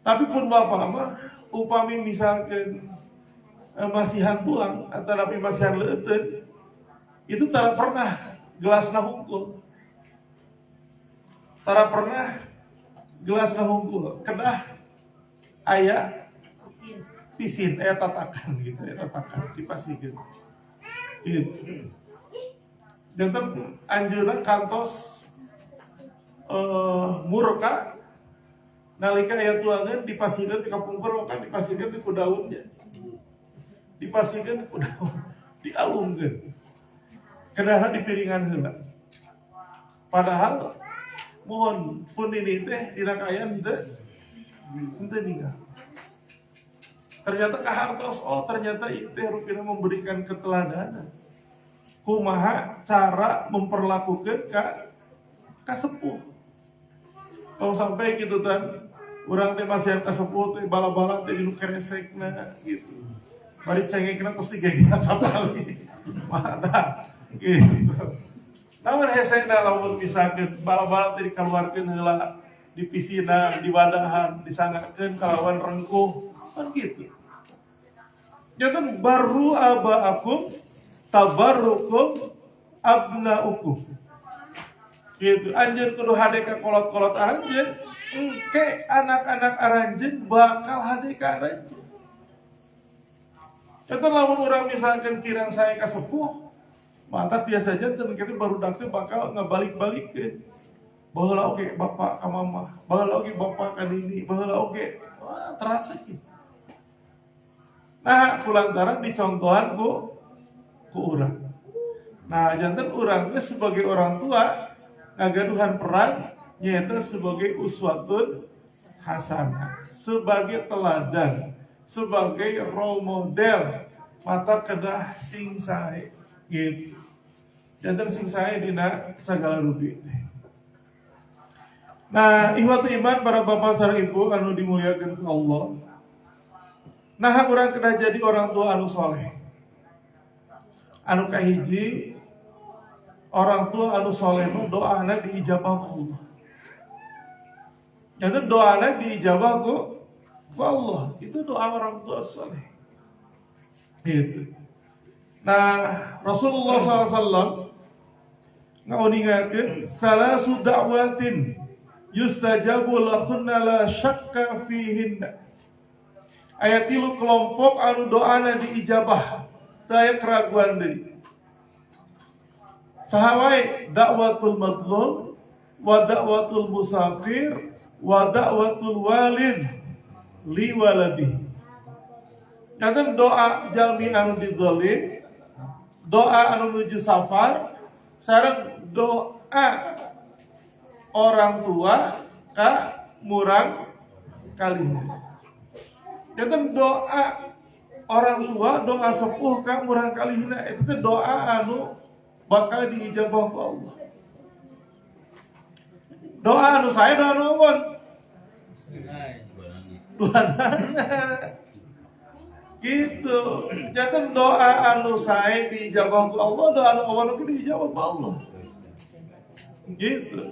Tapi pun bapak mah upami misalkan masihan tuang atau tapi masihan leuteun itu tak pernah gelasna hungkul. Tak pernah gelasna hungkul. Kedah aya pisin aya tatakan gitu, aya tatakan dipasikeun. Gitu. Janten anjeunna kantos murka nalika aya tuangan dipasikeun ti kapungkur kan dipasikeun ku daunnya. Dipasikeun ku daun, dialungkeun. Kedaha dipiringan heula. Padahal mohon pun ini teh dina kaayaan henteu ninggal. Ternyata kahartos, oh ternyata itu rupina memberikan keteladanan. Kumaha cara memperlakukan ka sepuh. Kalau sampai gitu kan, urang teh masih ka sepuh teh bala-bala teh dinu keresekna gitu. Bari cengekna tos digegena sapali. Mata gitu. Namun hesekna lamun misalkeun bala-bala teh dikeluarkeun heula di pisina, di wadahan, disangakeun kalawan rengkuh. Kan gitu. Jangan baru abaakum tabarrukum abnaukum. Gitu. Anjeun kudu hade ka kolot-kolot aranjeun, engke anak-anak aranjeun bakal hade ka aranjeun. Eta lamun urang misalkan kirang saya ka sepuh, maka biasa saja temen kita baru dakte bakal ngabalik-balikeun. Baheula oge bapak ka mama, baheula oge bapak ka nini, baheula oge. Wah, terasa gitu. Nah, kulantaran dicontohan ku urang. Nah, janten urang teh sebagai orang tua ngagaduhan peran nyaeta sebagai uswatun hasanah, sebagai teladan, sebagai role model, mata kedah sing sae gitu. Janten sing sae dina sagala rupi. Nah, ihwatu iman para bapak sareng ibu anu dimuliakeun ku Allah. Nah, urang kena jadi orang tua anu soleh. Anu kahiji orang tua anu soleh nu doana diijabah ku Allah. Jadi doana diijabah ku Allah. Itu doa orang tua soleh. Gitu. Nah, Rasulullah SAW ngauningakeun salasu da'watin yustajabu lahunna la syakka fihinna. Aya 3 kelompok anu doana diijabah, teu aya keraguan deui. Saha wae? Da'watul madlum wa da'watul musafir wa da'watul walid li waladihi. Nyata doa jalmi anu dizalim, doa anu nuju safar, sareng doa orang tua ka murang kalihna. Nyata doa orang tua, doa sepuh ka murang kalihna itu teh doa anu bakal diijabah ku Allah. Doa anu saya, doa anu awon. Duanana. Gitu. Nyata doa anu saya diijabah ku Allah, doa anu awon oge diijabah ku Allah. Gitu.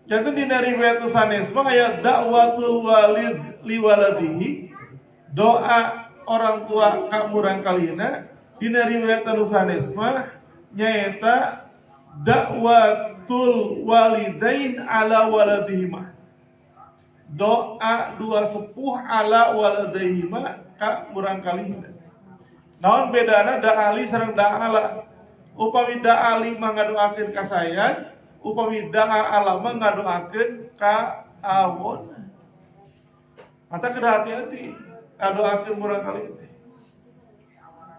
Nyata dina riwayat sanes mah aya da'watul walid li waladihi, doa orang tua ka murang kalihna. Dina riwayat anu sanes mah nyaeta da'watul walidain ala waladihima, doa 2 sepuh ala waladihima ka murang kalihna. Naon bedana da'ali sareng da'ala? Upami da'ali mah ngadoakeun ka sayang, upami da'ala mah ngadoakeun ka awon. Mata kudu hati-hati ngadoakeun murang kalihna.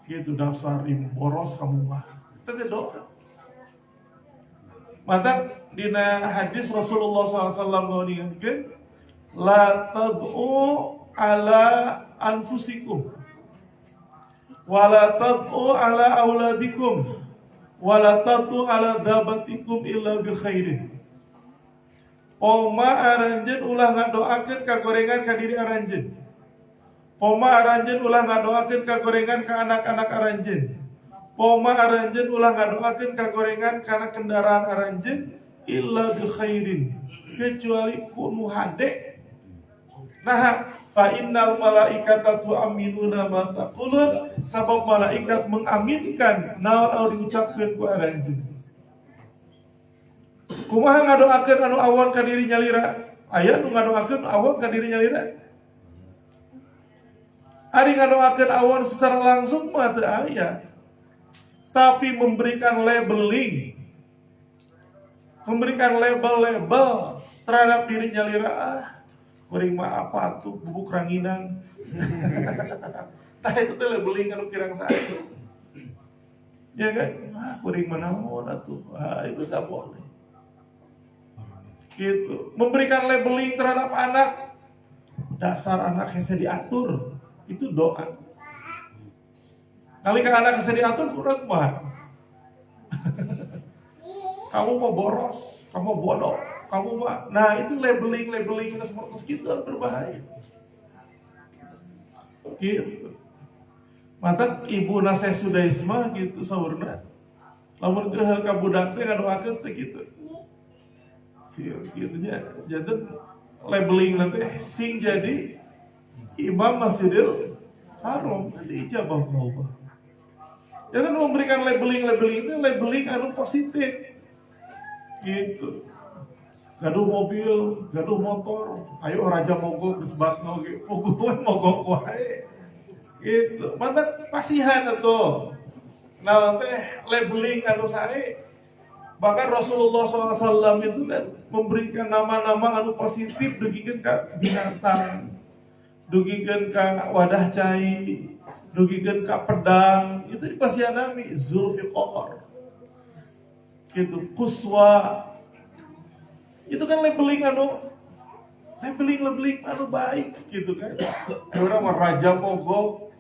Gitu dasar boros kamu mah. Itu doa. Maka dina hadis Rasulullah SAW mengingatkan, la tad'u ala anfusikum, wa la tad'u ala auladikum, wa la tad'u ala dabatikum illa bi khairin. Poma aranjeun ulah ngadoakeun ka gorengan ka diri aranjeun. Poma aranjeun ulah ngadoakeun ka gorengan ka anak-anak aranjeun. Poma aranjeun ulah ngadoakeun ka gorengan kana kendaraan aranjeun illa bi khairin, kecuali ku hade. Nah, fa innal malaikata tu'minuna ma taqulun, sabab malaikat mengaminkan naon anu diucapkeun ku aranjeun. Kumaha ngadoakeun anu awon ka diri nyalira? Aya nu ngadoakeun awon ka diri nyalira? Ari ngadoakeun awon secara langsung mah teu aya. Tapi memberikan labeling, memberikan label-label terhadap diri nyalira, kuring mah apa tuh bubuk ranginang. Nah itu tuh labeling anu kirang sae. Ya kan? Kuring mah naon atuh. Itu tak boleh. Gitu. Memberikan labeling terhadap anak, dasar anak hese diatur, itu doa. Kali ke anak hese diatur kurang mah. Kamu mau boros, kamu bodoh, kamu mah. Nah itu labeling seperti itu berbahaya. Gitu. Mantap ibu nase sudaisma gitu saurna. Lamun keheul ka budak teh ngadoakeun teh gitu. Gitu nya. Jadi labeling nanti sing jadi imam Masjidil Haram diijabah ku Allah. Jangan memberikan labeling itu labeling anu positif. Gitu. Gaduh mobil, gaduh motor, ayo raja mogok disbatno ge, mogok wae. Gitu. Mantap pasihan atuh. Nah teh labeling anu sae. Bahkan Rasulullah SAW itu kan memberikan nama-nama anu positif dugikeun ka binatang, dugikeun ka wadah cai, dugikeun ka pedang, itu dipasihanami Zulfiqar. Gitu, Kuswa. Itu kan labeling anu baik gitu kan. Orang mah raja mogok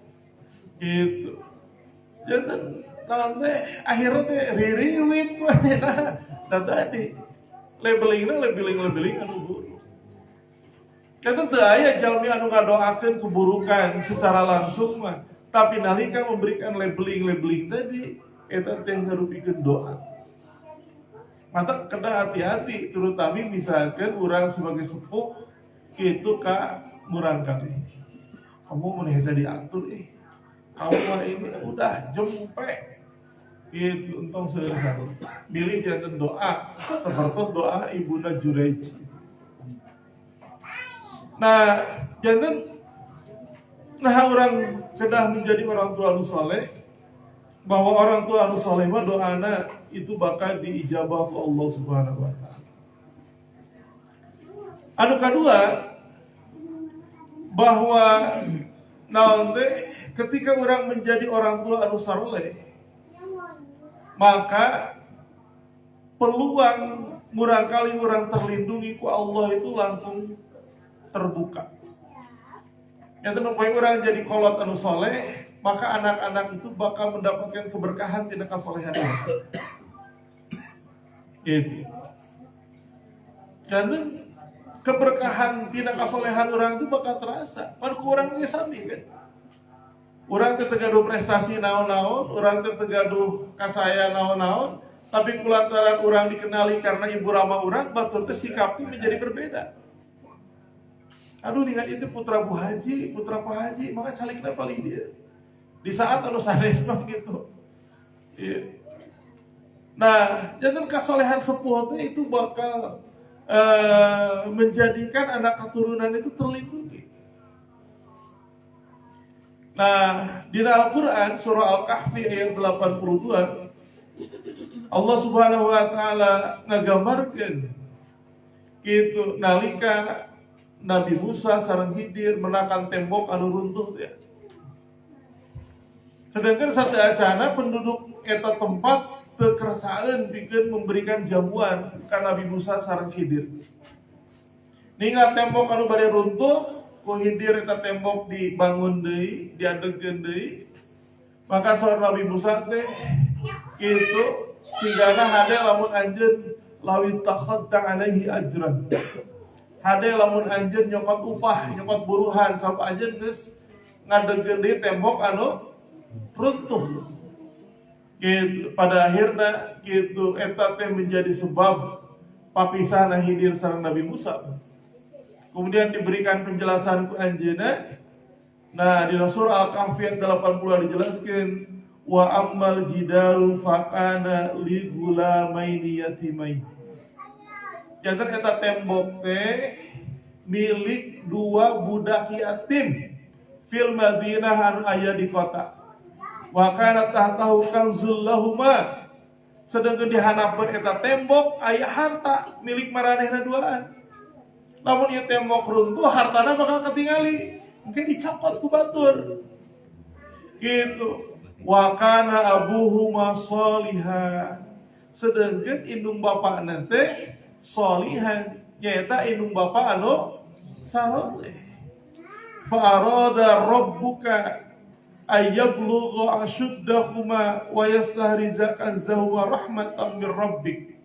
gitu. Jadi nanti akhirnya teh ririwit wae nah tadi labeling anu buruk. Kan teu aya jalmi anu ngadoakeun keburukan secara langsung mah, tapi nalika memberikan labeling tadi eta teh ngarupikeun doa. Maka kena hati-hati, terutama misalkan orang sebagai sepuh kitu ka murang kali. Kamu mun hese diatur kamu ini udah jempe itu untung sehari milih jangan doa seperti doa Ibunda Jureij. Nah jangan orang sudah menjadi orang tua anu saleh, bahwa orang tua anu saleh mah doana itu bakal diijabah ke Allah Subhanahu wa taala. Anu kedua, bahwa nanti ketika orang menjadi orang tua anu saleh, maka peluang murangkali orang terlindungi ku Allah itu langsung terbuka. Yang kenapa orang jadi kolot anu soleh, maka anak-anak itu bakal mendapatkan keberkahan tina kasolehan itu. Dan keberkahan tina kasolehan orang itu bakal terasa. Kan orang ge sami kan. Orang teh tegaduh prestasi naon-naon, orang teh tegaduh kasaya naon-naon, tapi kulantaran orang dikenali karena ibu rama orang, batur teh sikapnya menjadi berbeda. Aduh dengan itu putra Bu Haji, putra Pak Haji, maka calikna paling dia. Di saat anu sanes mah gitu. Iya. Nah, jangan kasolehan sepuh itu bakal menjadikan anak keturunan itu terlindungi. Nah, di Al-Quran surah Al-Kahfi ayat 82 Allah Subhanahu wa taala ngagambarkeun kitu nalika Nabi Musa sareng Khidir menakan tembok anu runtuh ya. Sedangkan sateacana penduduk eta tempat teu kersaan pikeun memberikan jamuan ka Nabi Musa sareng Khidir. Ninggal tembok anu bade runtuh, ku Khidir eta tembok dibangun deui, diadegkeun deui. Maka saur Nabi Musa teh kitu sigana hade lamun anjeun lawit takhadda alaihi ajran. Hade lamun anjeun nyokot upah, nyokot buruhan sampai anjeun geus ngadegkeun deui tembok anu runtuh. Gitu, pada akhirnya gitu eta teh menjadi sebab papisahna Khidir sareng Nabi Musa. Kemudian diberikan penjelasan ku anjeunna. Nah, di surah Al-Kahfi ayat 80 dijelaskan wa ammal jidaru faqana li gulamaini yatimain. Jantan eta tembok teh milik dua budak yatim fil Madinah anu aya di kota. Wa kana tahtahu kanzul lahuma. Sedangkan di hanapeun eta tembok aya harta milik maranehna duaan. Lamun ieu tembok runtuh hartana bakal ketingali, mungkin dicopot ku batur. Gitu. Wa kana abuhuma sholihan. Sedangkan indung bapana teh sholihan, nyaeta indung bapa anu saleh. Fa arada rabbuka ayyablugha ashuddahuma wa yastahrizakan zahwa rahmatan mir rabbik.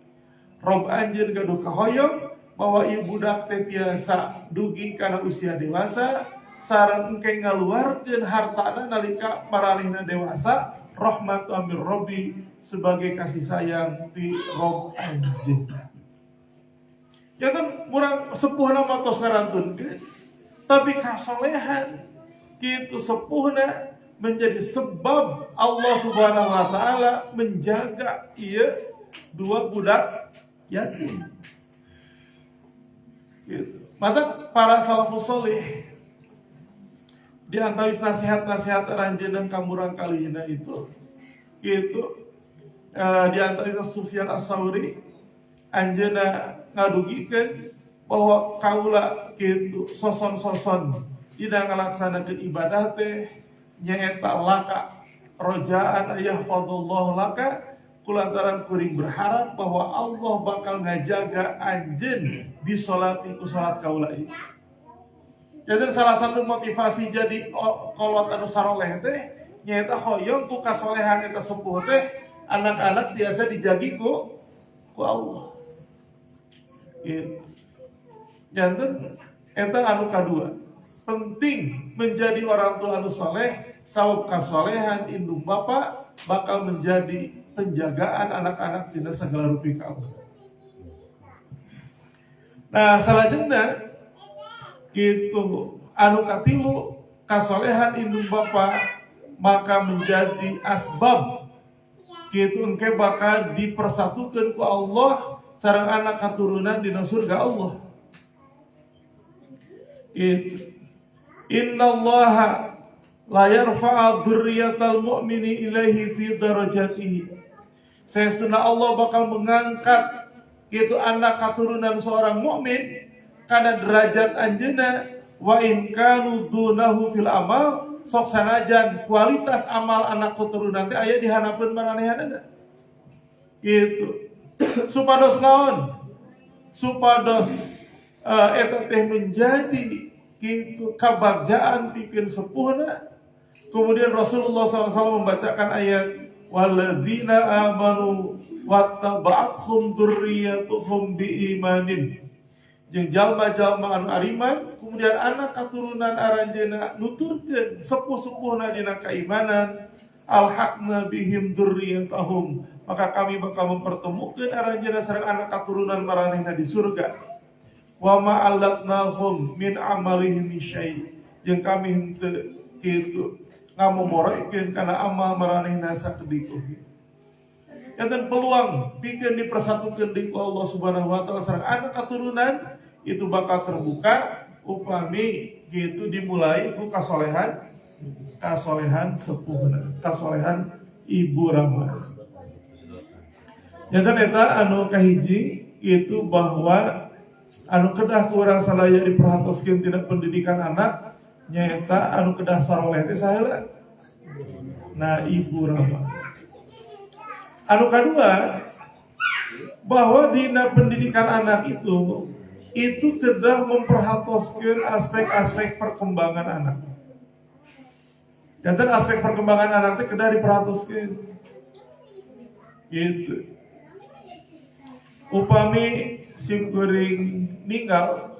Rob anjeun gaduh kahoyong bahwa ieu budak teh tiasa dugi kana usia dewasa sareng engke ngaluarkeun hartana nalika maranehna dewasa rahmatan mir rabbi sebagai kasih sayang ti Rob anjeun. Ya kan murang sepuhna matos ngarantunkeun tapi kasolehan kitu sepuhna menjadi sebab Allah Subhanahu wa taala menjaga ieu dua budak yatim. Gitu. Maka para salafus saleh di antara nasihat-nasihat ranjeunna kamurang kalihina itu gitu di antara Sufyan As-Tsauri anjeunna ngadugikeun bahwa kaula gitu soson-soson dina ngalaksanakeun ibadah teh nyaeta laka rojaan yahfadzullah laka kulantaran kuring berharap bahwa Allah bakal ngajaga anjeun di salati ku salat kaula ieu. Jadi salah satu motivasi jadi kolot anu saroleh teh nyaeta hoyong ku kasolehan eta sepuh teh anak-anak biasa dijagi ku Allah. Gitu. Janten eta anu kadua, penting menjadi orang tua anu saleh, sabab kasolehan indung bapa bakal menjadi penjagaan anak-anak tina segala rupi ka Allah. Nah, salajengna kitu anu katilu kasolehan indung bapa maka menjadi asbab kitu engke bakal dipersatukan ku Allah sareng anak katurunan dina surga Allah. Itu innallaha la yarfa'a dzurriyyatal mu'mini ilaihi fi darajatihi. Sesungguhnya Allah bakal mengangkat itu anak keturunan seorang mukmin karena derajat anjeuna wa in kanu dunahu fil amal sok sanajan kualitas amal anak keturunan teh aya di hanapeun maranehanna. Gitu. Supados naon? Supados eta teh menjadi kitu kabagjaan pikeun sepuhna. Kemudian Rasulullah SAW membacakan ayat walladzina amanu wattaba'athum dzurriyyatuhum biimanin. Jeung jalma-jalma anu ariman, kemudian anak katurunan aranjeuna nuturkeun sepuh-sepuhna dina keimanan, alhaqna bihim dzurriyyatahum, maka kami bakal mempertemukan aranjeuna sareng anak katurunan maranehna di surga. Wa ma allatnahum min amalihim syai', jeung kami henteu kitu ngamomoroikeun kana amal maranehna sakedik. Enten peluang pikeun dipersatukeun di Allah Subhanahu wa taala sareng anak katurunan itu bakal terbuka upami gitu dimulai ku kasolehan sepuhna, kasolehan ibu rama. Enten eta anu kahiji itu bahwa anu kedah kurang sadaya diperhatoskeun tina pendidikan anak nyaeta anu kedah saroleh teh saheula. Nah, ibu rama. Anu kedua, bahwa dina pendidikan anak itu kedah memperhatoskeun aspek-aspek perkembangan anak. Dan aspek perkembangan anak itu kedah diperhatoskeun. Gitu. Upami sim kuring ninggal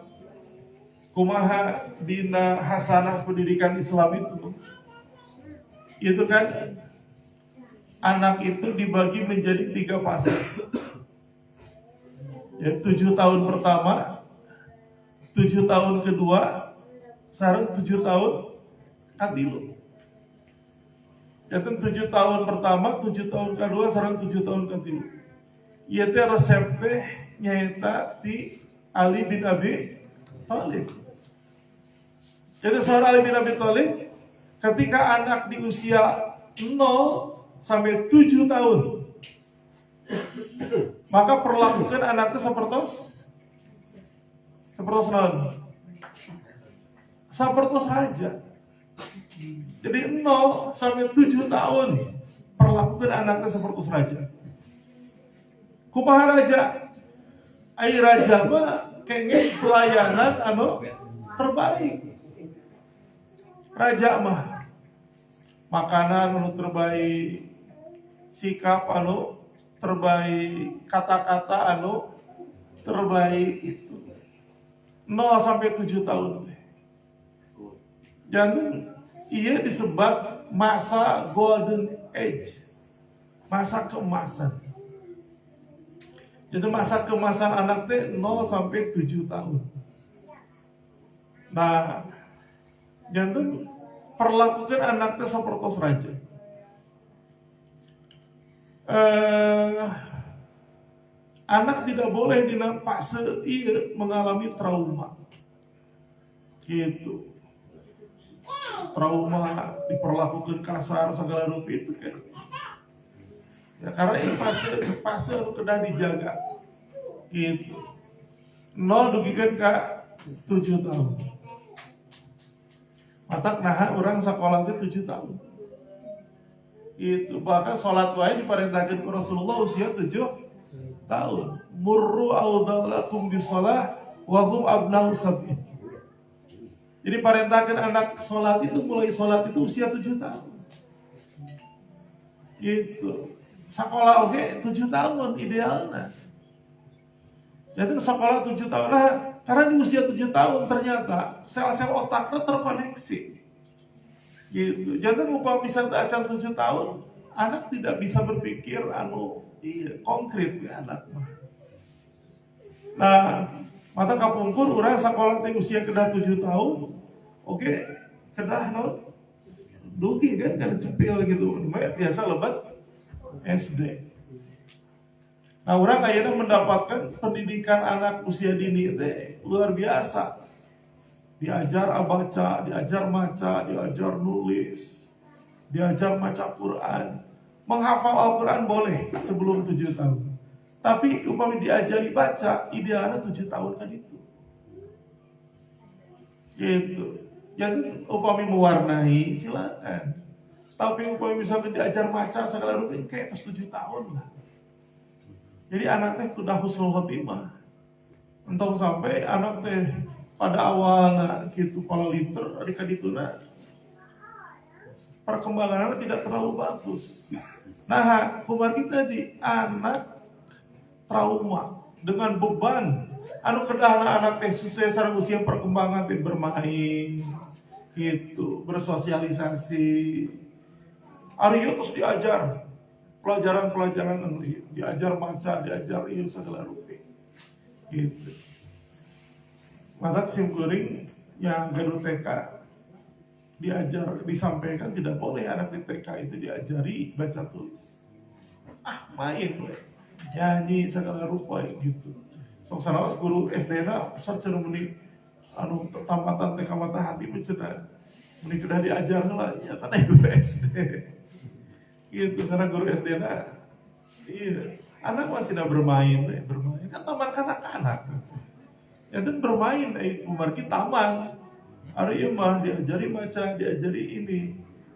kumaha dina hasanah pendidikan Islam itu kan anak itu dibagi menjadi 3 fase. Ya, 7 tahun pertama, 7 tahun kedua, sareng 7 tahun katilu. Ya, 7 tahun pertama, 7 tahun kedua, sareng 7 tahun katilu. Ieu teh resep teh nyaeta ti Ali bin Abi Thalib. Jadi seorang Ali bin Abi Thalib ketika anak di usia 0 sampai 7 tahun, maka perlakukan anaknya sepertos naon? Sepertos raja. Jadi 0 sampai 7 tahun perlakukan anaknya sepertos raja. Kumaha raja? Ai raja mah kenging pelayanan anu terbaik. Raja mah makanan anu terbaik, sikap anu terbaik, kata-kata anu terbaik itu 0 sampai 7 tahun. Jangan ia disebut masa golden age, masa keemasan. Jadi masa keemasan anak teh 0 sampai 7 tahun. Nah, jangan perlakukan anaknya seperti raja. Anak tidak boleh dina fase ieu mengalami trauma. Gitu. Trauma diperlakukan kasar segala rupa itu kan. Ya, karena ini fase kedah dijaga. Gitu. 0 dugikeun ka 7 tahun. Matak naha orang sekolah itu 7 tahun. Itu bahkan sholat wae diperintahkan ke Rasulullah usia 7 tahun. Murru audalakum bisolah wa hum abna'u sab'in. Jadi perintahkan anak sholat itu mulai sholat itu usia 7 tahun. Gitu. Sekolah oke 7 tahun idealnya. Jadi sekolah 7 tahun. Nah, karena di usia 7 tahun ternyata sel-sel otaknya terkoneksi. Gitu. Jangan lupa bisa acan 7 tahun, anak tidak bisa berpikir konkret ya anak. Nah, mata kapungkur orang sekolah di usia kedah 7 tahun. Oke, kedah dugi kan karena cepil gitu. Biasa lebat SD. Nah, orang akhirnya mendapatkan pendidikan anak usia dini itu luar biasa. Diajar baca, diajar maca, diajar nulis, diajar maca Quran. Menghafal Al-Quran boleh sebelum 7 tahun. Tapi umpamanya diajari baca, idealnya 7 tahun kan itu. Gitu. Yang umpamanya mewarnai, silakan. Tapi umpamanya misalkan diajar maca segala rupa, kayak atas 7 tahun lah. Jadi anaknya sudah husnul khotimah. Entong sampai anak teh pada awalnya gitu pola liter, adik-adikuna perkembangannya tidak terlalu bagus. Nah, kumar kita di anak trauma dengan beban. Anu kedahna anak teh sesuai sareng usia perkembangan teh bermain, gitu, bersosialisasi. Ari terus diajar pelajaran-pelajaran anu diajar baca, diajar ieu segala rupa. Gitu. Maka simkuring yang gaduh TK diajar, disampaikan tidak boleh anak di TK itu diajari baca tulis. Main we. Nyanyi segala rupa gitu. Sok sanaos guru SD-na pusat cenah meni anu tamatan TK mata hati cenah meni kedah diajar lah ya kana guru SD. Gitu karena guru SD-na iya, anak masih bermain kan taman kanak-kanak. Ya kan bermain umar kita taman. Ari ieu mah diajari baca, diajari ini.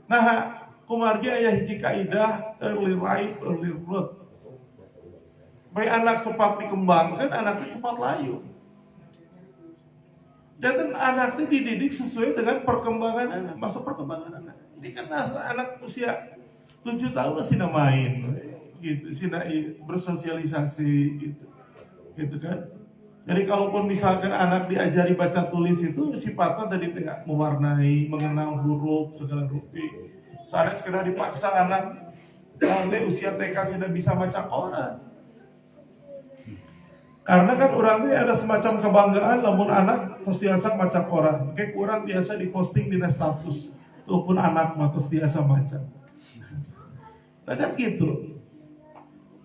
Nah, kumargi aya hiji kaidah early right, early growth. Baik anak cepat dikembangkan, anaknya cepat layu. Dan anaknya dididik sesuai dengan perkembangan anak, masa perkembangan anak. Ini kan anak usia 7 tahun masih main, gitu, sina bersosialisasi, gitu kan. Jadi kalaupun misalkan anak diajari baca tulis itu sifatnya tadi tidak mewarnai, mengenal huruf segala rupa. Soalnya sekedar dipaksa anak nanti usia TK sudah bisa baca Quran. Karena kan orangnya ada semacam kebanggaan namun anak terus biasa baca Quran. Kayak Quran biasa diposting di status, ataupun anak terus biasa baca. Nah kan gitu.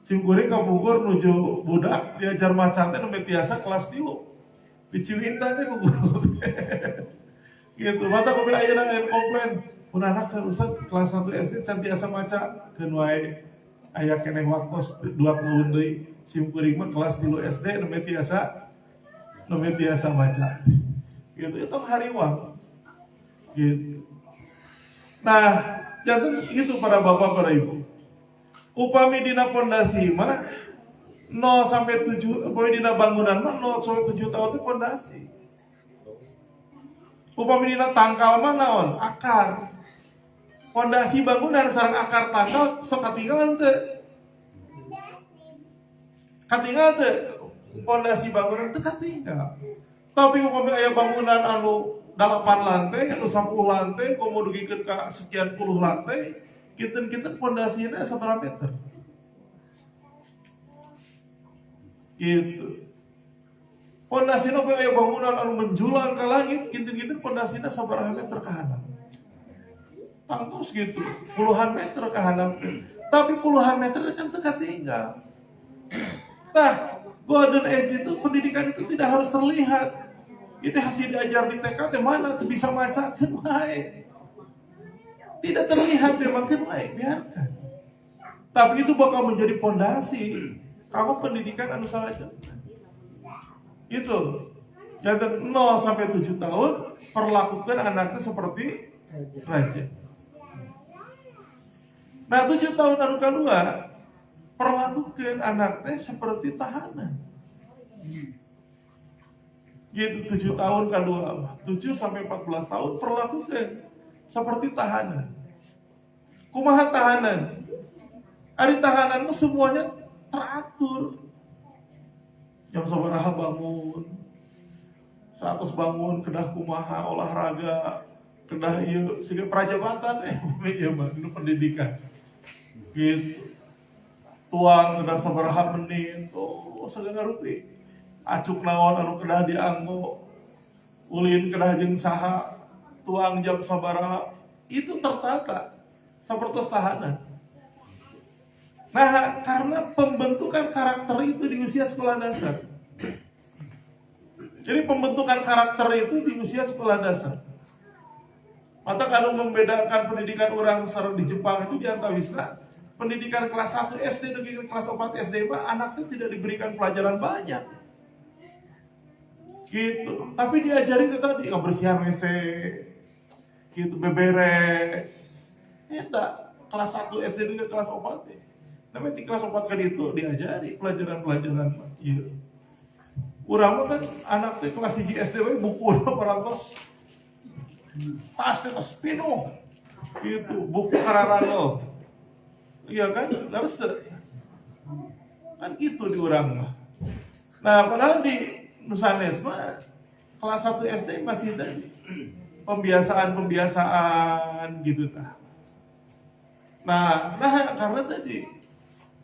Simkuring ka Bogor nuju budak diajar maca teh nu biasa kelas 3. Diciwinta teh ku guru. Gitu, mata ku ayeuna aya komplain. Mun anak sarusan kelas 1 SD can tiasa maca keun wae aya keneh waktos 2 tahun deui. Simkuring mah kelas 3 SD nu biasa maca. Gitu, itu hariwang. Gitu. Nah, jangan gitu para bapak para ibu. Upami dina pondasi mah 0 sampai 7, upami dina bangunan mah 0 sampai 7 tahun itu pondasi. Upami dina tangkal mah naon? Akar. Pondasi bangunan sareng akar tangkal sok katinggalan teu? Katinggal teu? Pondasi bangunan teu katinggal. Tapi upami aya bangunan anu 8 lantai atau 10 lantai, komo dugikeun ka sekian puluh lantai, kita pondasinya seberapa meter? Gitu. Pondasinya kayak bangunan anu menjulang ke langit, kita pondasinya seberapa meter ke handap? Tangkus gitu, puluhan meter ke handap. Tapi puluhan meter kan tinggal. Nah, golden age itu pendidikan itu tidak harus terlihat. Itu hasil diajar di TK, mana tuh bisa baca kan baik. Tidak terlihat memang kan baik, biarkan. Tapi itu bakal menjadi pondasi kamu pendidikan anu salah. Itu. Yang 0 sampai 7 tahun perlakukan anaknya seperti raja. Nah 7 tahun anu kedua perlakukan anaknya seperti tahanan. Gitu 7 tahun kedua, 7 sampai 14 tahun perlakukan seperti tahanan. Kumaha tahanan? Ari tahanan itu semuanya teratur. Jam sabaraha bangun, 100 bangun, kedah kumaha olahraga, kedah ieu siga prajabatan ieu mah nu pendidikan. Gitu. Tuang kedah sabaraha menit, segala rupi. Acuk naon anu kedah dianggo. Ulin kedah jeung saha, tuang jam sabaraha. itu tertata seperti tahanan. Nah, karena pembentukan karakter itu di usia sekolah dasar. Jadi pembentukan karakter itu di usia sekolah dasar. Maka kalau membedakan pendidikan orang sareng di Jepang itu di antawisna, pendidikan kelas 1 SD dengan kelas 4 SD mah anaknya tidak diberikan pelajaran banyak. Gitu. Tapi diajarin itu tadi ngebersihan WC, gitu, beberes. Eta kelas 1 SD dengan kelas 4. Tapi di kelas 4 kan itu diajari pelajaran-pelajaran gitu. Urang mah kan anaknya kelas 1 SD we buku urang parantos tas penuh gitu, buku kararano. Iya kan? Terus kan gitu di urang mah. Nah, padahal di Nusanes mah kelas 1 SD masih tadi pembiasaan gitu tah. Nah, karena tadi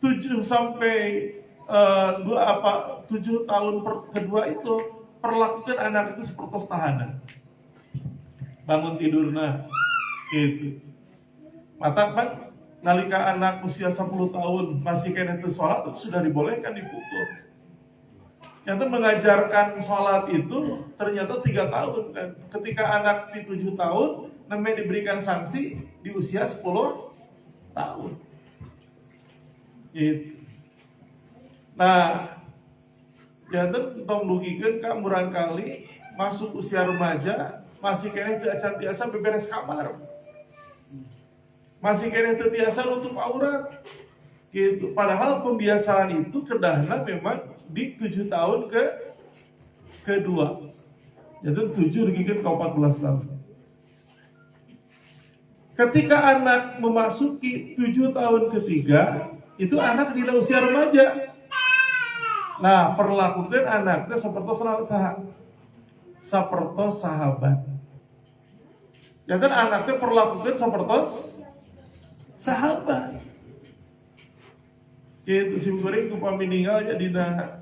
7 sampai 7 tahun kedua itu perlakukan anak itu seperti tahanan. Bangun tidurna gitu. Mata kan nalika anak usia 10 tahun masih kena itu sholat itu sudah dibolehkan dipukul. Ternyata mengajarkan sholat itu ternyata 3 tahun kan. Ketika anak di 7 tahun namanya diberikan sanksi di usia 10 tahun. Gitu. Nah, jantan tong dugikeun ka murang kali masuk usia remaja masih kena teu acan tiasa beberes kamar. Masih kena teu tiasa nutup aurat. Gitu. Padahal pembiasaan itu kedahna memang di 7 tahun kedua. Jantan 7 dugikeun ka 14 tahun. Ketika anak memasuki 7 tahun ketiga, itu anak di usia remaja. Nah, perlakukan anaknya seperti sahabat. Ya kan anaknya perlakukan seperti sahabat. Gitu sim goreng upah meninggalnya di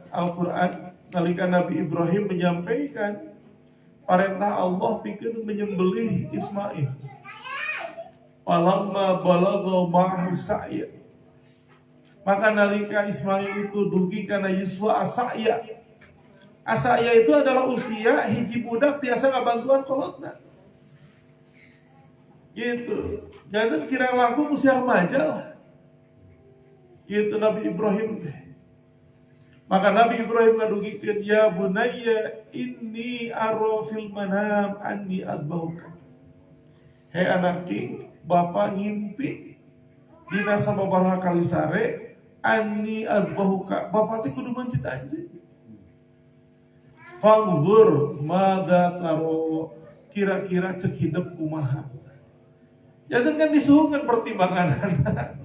Al-Qur'an nalika Nabi Ibrahim menyampaikan perintah Allah bikin menyembelih Ismail. Falamma balagha ma'ahu sa'ya. Maka nalika Ismail itu dugi karena yuswa asaya. Asaya itu adalah usia hiji budak biasa ngabantuan kolotna. Gitu. Jadi kira laku usia remaja lah. Gitu Nabi Ibrahim. Maka Nabi Ibrahim ngadugikeun ya bunayya inni ara fil manam anni adbahuka. Hei anakki, bapak ngimpi dina sababaraha kali sare anni adbahuka. Bapak teh kudu mencit anjeun. Fanzur mada taro, kira-kira cek hidup kumaha. Ya kan disuhungan pertimbangan anak.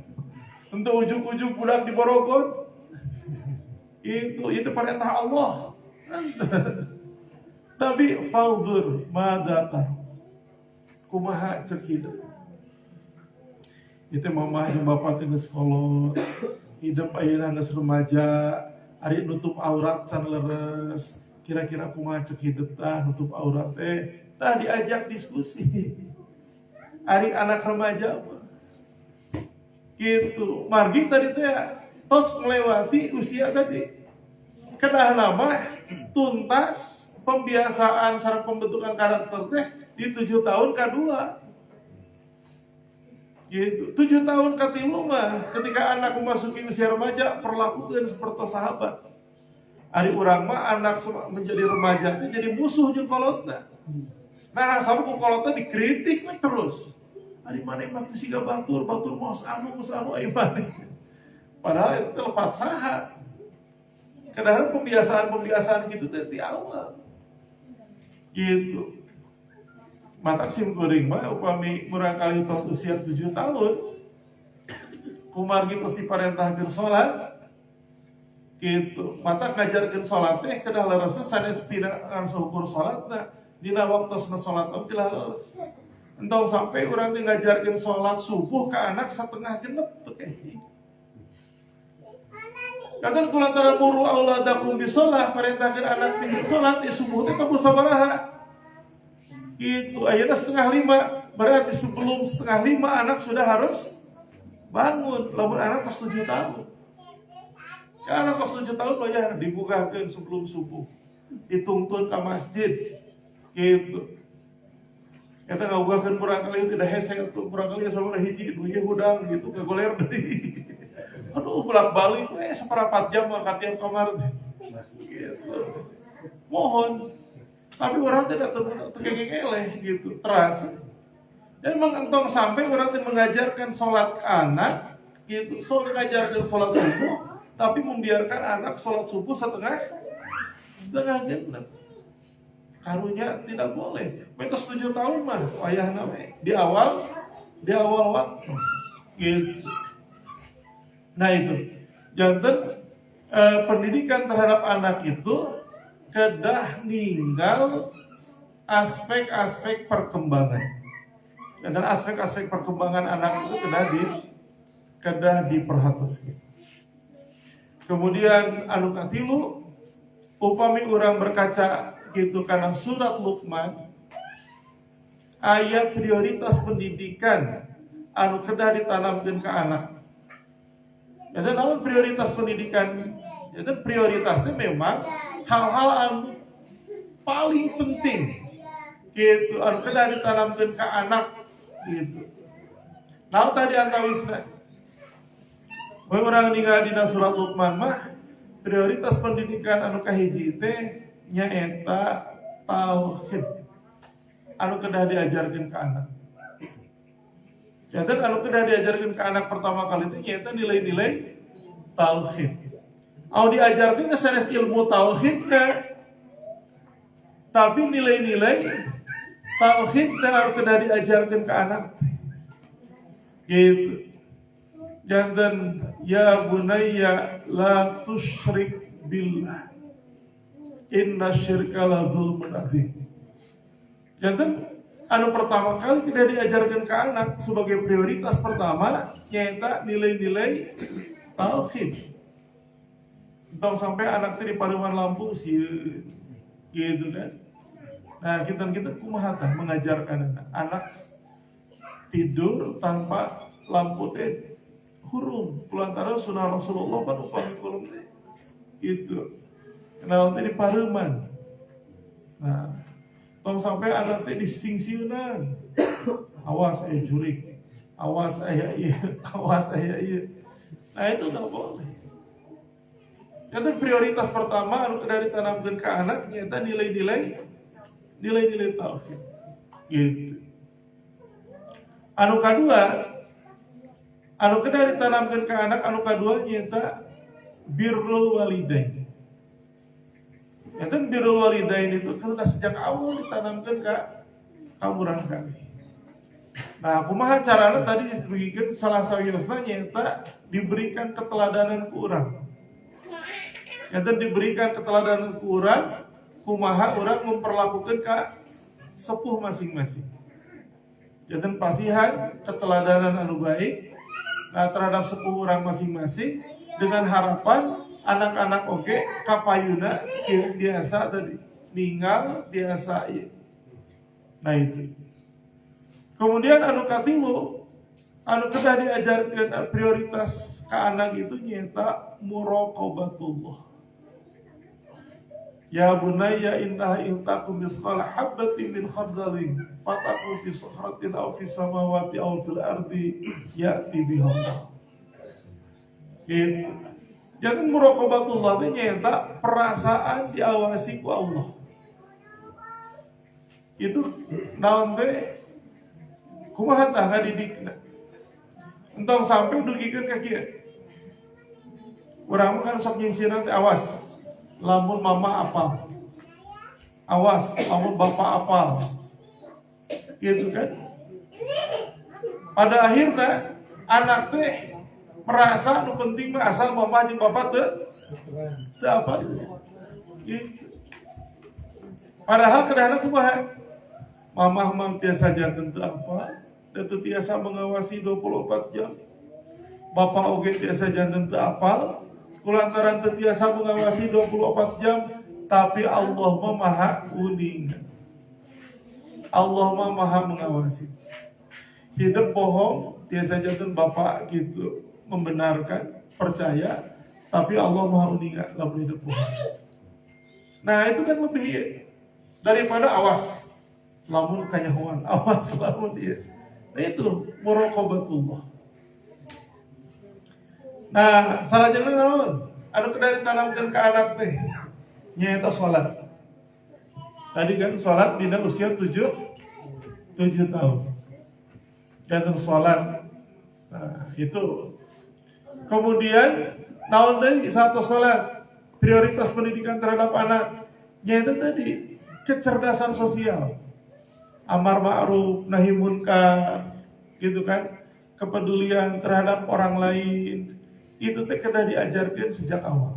Untuk ujung-ujung budak di Borogon. Itu perintah Allah. Nabi fanzur mada taro, kumaha cek hidup. Itu mamah yang bapak teh geus kolot. Hidup ayeuna geus remaja, ari nutup aurat can leres. Kira-kira kumaha cek hidup tah nutup aurat teh, tah diajak diskusi. Ari anak remaja mah. Gitu. Margi tadi teh tos melewati usia tadi. Kedah nama tuntas pembiasaan sareng pembentukan karakter teh di 7 tahun kedua. Gitu. 7 tahun katilu mah ketika anak memasuki usia remaja perlakukan seperti sahabat. Ari urang mah anak menjadi remaja itu jadi musuh jeung kolotna. Nah, sama ku kolotna dikritik mah terus. Ari maneh mah teu siga batur mos anu aya maneh. Padahal itu lepat saha. Kadang pembiasaan gitu teh di awal. Gitu. Matak sim kuring mah upami murang kali tos usia 7 tahun. Kumargi tos diparentahkeun salat. Gitu. Mata ngajarkeun salat teh kedah leresna sanes pidaan saukur salatna dina waktosna salat teh kedah leres. Entong sampai urang teh ngajarkeun salat subuh ka anak 5:30 teu teh. Kadang kulantaran muru auladakum bisolah perintahkeun anak tinggal salat di subuh teh kabur sabaraha. Gitu ayeuna 4:30 Berarti sebelum 4:30 anak sudah harus bangun. Lamun anak kos 7 tahun. Ya anak kos 7 tahun banyak dibukakan sebelum subuh. Dituntun ke masjid. Gitu. Kita ngabukakan barangkali tidak hese atau barangkali sama hiji dunya hudang gitu kegoler deui. Aduh bolak-balik seperempat jam angkat yang kamar teh. Gitu. Mohon. Tapi orang tidak terkengeng-eleh gitu, terasa. Dan memang entong sampai orang yang mengajarkan sholat anak gitu, mengajarkan sholat subuh, tapi membiarkan anak sholat subuh setengah genep. Karunya tidak boleh. Mereka 7 tahun mah, ayahna di awal waktu. Gitu. Nah itu, jantan pendidikan terhadap anak itu kedah ninggal aspek-aspek perkembangan. Dan aspek-aspek perkembangan anak itu kedah diperhatikan. Kemudian anu katilu, upami urang berkaca gitu karena surat Luqman, ayat prioritas pendidikan anu kedah ditanamkan ke anak. Dan namun prioritas pendidikan, itu prioritasnya memang hal-hal anu paling penting gitu, anu kedah ditanamkan ke anak gitu. Nah tadi antawisna orang ninggal dina surat Luqman mah prioritas pendidikan anu kahiji teh nyaeta tauhid anu kedah diajarkan ke anak. Jadi anu kedah diajarkan ke anak pertama kali itu nyaeta nilai-nilai tauhid. Au diajarkan ke sanes ilmu tauhidna, tapi nilai-nilai tauhid anu kedah diajarkan ke anak. Gitu. Jangan ya bunayya la tusyrik billah. Inna syirka la dzulmun adzim. Jangan anu pertama kali tidak diajarkan ke anak sebagai prioritas pertama nyata nilai-nilai tauhid. Entah sampai anak itu di paruman lampu sih gitu kan. Nah kita kumaha tah mengajarkan anak tidur tanpa lampu teh hurum pelantara sunnah Rasulullah kan upami kulum teh gitu. Kenal teh di paruman. Nah, tong sampai anak teh disingsiunan. Awas aya jurik. Awas aya ieu, awas aya ieu. Nah, itu enggak boleh. Jadi prioritas pertama anu kedah ditanamkeun ke anak nyata nilai-nilai tauhid. Gitu. Anu kadua, anu kedah ditanamkeun ke anak anu kadua nyata birrul walidain. Yang birrul walidain itu sudah sejak awal ditanamkan ke kamuran kami. Nah, kumaha carana tadi disebutkan salah sawiosna nyata diberikan keteladanan ku urang. Yang diberikan keteladanan ku urang, kumaha urang memperlakukan ke sepuh masing-masing. Jadi pasihan keteladanan anu baik nah terhadap sepuh urang masing-masing dengan harapan anak-anak oge kapayuna biasa tadi ninggal biasa ieu. Nah itu. Kemudian anu katilu anu kedah diajarkeun prioritas ka anak itu nyata muraqabatullah. Ya bunayya innaha in takum mithqala habatin min khardalin fatakun fi sakhratin aw fis samawati aw fil ardi ya'ti biha Allah. Gitu. Jadi muraqabatullah itu nyata perasaan diawasi ku Allah. Itu naon teh kumaha tah ngadidikna. Entong sampai dugikeun ka kieu. Urang kan sok nyinsiran teh awas. Lamun mama apal. Awas, lamun bapak apal. Gitu kan? Pada akhirnya anak teh merasa nu penting mah asal mama jeung bapak teu apa gitu. Padahal kadang-kadang kumaha mama mah biasa janten teu apa dan teu tiasa mengawasi 24 jam. Bapak oge biasa janten teu apal kulantaran teu tiasa mengawasi 24 jam, tapi Allah mah maha uning. Allah mah maha mengawasi. hidup bohong, biasa jantan bapak gitu membenarkan, percaya, tapi Allah Maha Uninga lamun hidup bohong. Nah itu kan lebih daripada awas lamun kanyahoan, awas lamun dia. Nah itu muraqabatullah. Nah salah jangan naon, anu kena ditanamkan ke anak teh nyaeta sholat. Tadi kan sholat dina usia 7 tahun. Jangan sholat. Nah, itu. Kemudian naon deui satu sholat, prioritas pendidikan terhadap anak. Yaitu tadi kecerdasan sosial. Amar ma'ruf, nahi munkar, gitu kan? Kepedulian terhadap orang lain. Itu teh kena diajarkan sejak awal.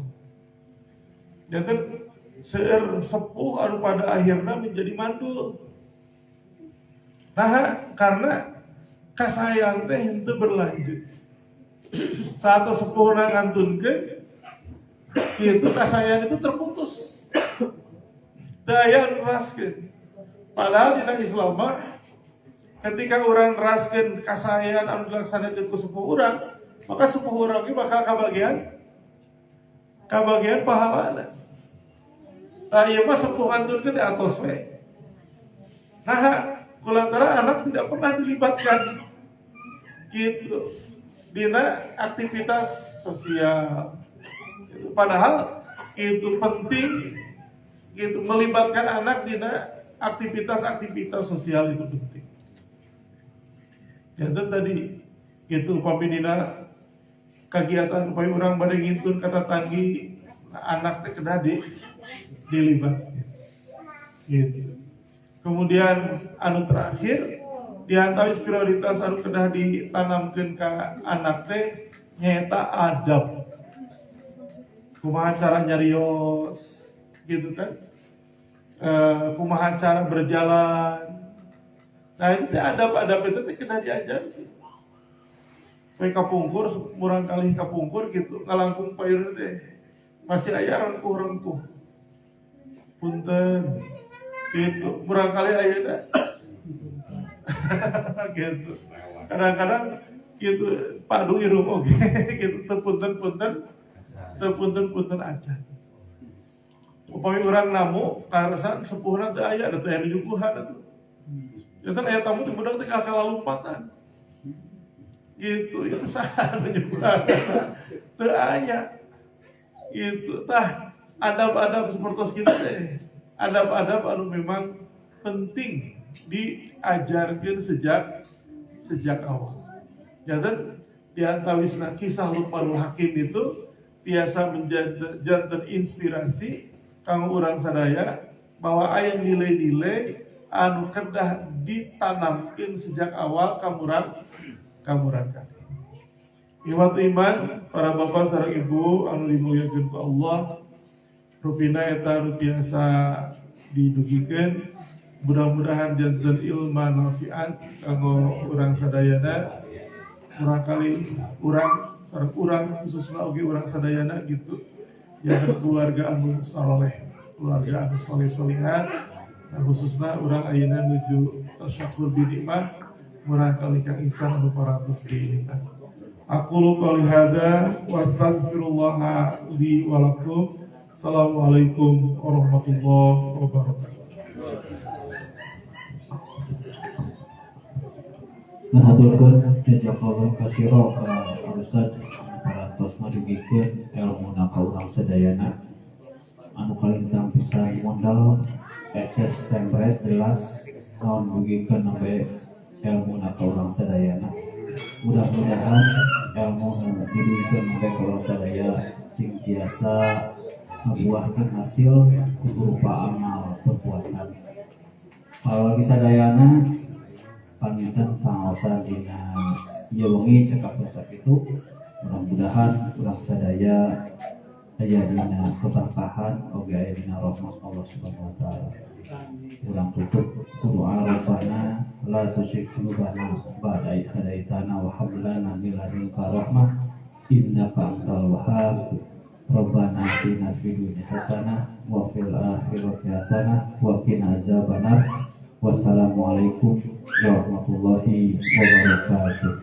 Jangan seueur sepuh anu pada akhirnya menjadi mandul. Nah, karena kasayang teh henteu berlanjut. Satu sepuhna ngantunkeun itu kasayang itu terputus. Teu aya anu raskeun. Padahal dina Islam mah ketika urang raskeun kasayang anu dilaksanakeun ku sepuh urang, maka sepuh urang ge bakal kabagian pahalana. Tah ieu mah sepuh ngantunkeun di atos we. Nah, kulantaran anak tidak pernah dilibatkan gitu dina aktivitas sosial. Padahal itu penting gitu, melibatkan anak dina aktivitas sosial itu penting. Ya tadi gitu upami dina kegiatan upaya urang bade ngintun kata tanggi anak teh kena dilibatkan. Gitu. Kemudian anu terakhir diantara prioritas anu kedah ditanamkeun ka anak teh nyaeta adab. Kumaha cara nyarios gitu kan? Kumaha cara berjalan. Nah itu teh adab-adab itu teh kedah diajarkeun. Supaya kapungkur, murang kali kapungkur gitu, ngalangkung payun teh masih aya rengkuh-rengkuh. Punten gitu, murang kali ayeuna gitu. Kadang-kadang gitu padu irung oge gitu punten aja. Upami urang namu karesan sepuhna teu aya da teu aya nyuguhan atuh. Janten aya tamu teh budak teh kalalumpatan. Gitu, itu salah nyuguhan. Teu aya. Gitu. Tah adab-adab seperti kita teh. Adab-adab anu memang penting diajarkan sejak awal. Jangan diantawisna kisah Luqmanul Hakim itu biasa menjadi inspirasi kanggo urang sadaya bahwa aya nilai-nilai anu kedah ditanamkeun sejak awal kamurang kami. Iwat iman para bapak sareng ibu anu dimuliakeun ku Allah, rupina eta anu biasa didugikeun. Mudah-mudahan janten ilma nafi'an kanggo urang sadayana, urang kali urang sareng urang khususna oge urang sadayana gitu. Yang keluarga anu saleh, keluarga anu saleh-salihat, khususna urang ayeuna nuju tasyakur bi nikmah, urang kali Kang Ihsan anu paratos di kita. Aqulu qouli hadza wa astaghfirullah li wa lakum. Assalamualaikum warahmatullahi wabarakatuh. Ngaturkeun jazakallahu katsira ka Ustaz parantos ngadugikeun ilmuna ka urang sadayana anu kalintang pisan modal ekses tempres jelas naon dugikeun nembe ilmuna ka urang sadayana. Mudah-mudahan ilmu nu didugikeun nembe ka urang sadaya cing tiasa ngabuahkeun hasil berupa amal perbuatan. Kalau sadayana pamitan pangaosan dina ieu wengi cekap rusak itu, mudah-mudahan urang sadaya aya dina keberkahan oge aya dina rahmat Allah Subhanahu wa taala. Urang tutup doa Rabbana la tuzigh qulubana ba'da idh hadaitana wa hab lana min ladunka rahmah innaka antal wahhab. Rabbana atina fid dunya hasanah wa fil akhirati hasanah wa qina azabannar. Wassalamualaikum warahmatullahi wabarakatuh.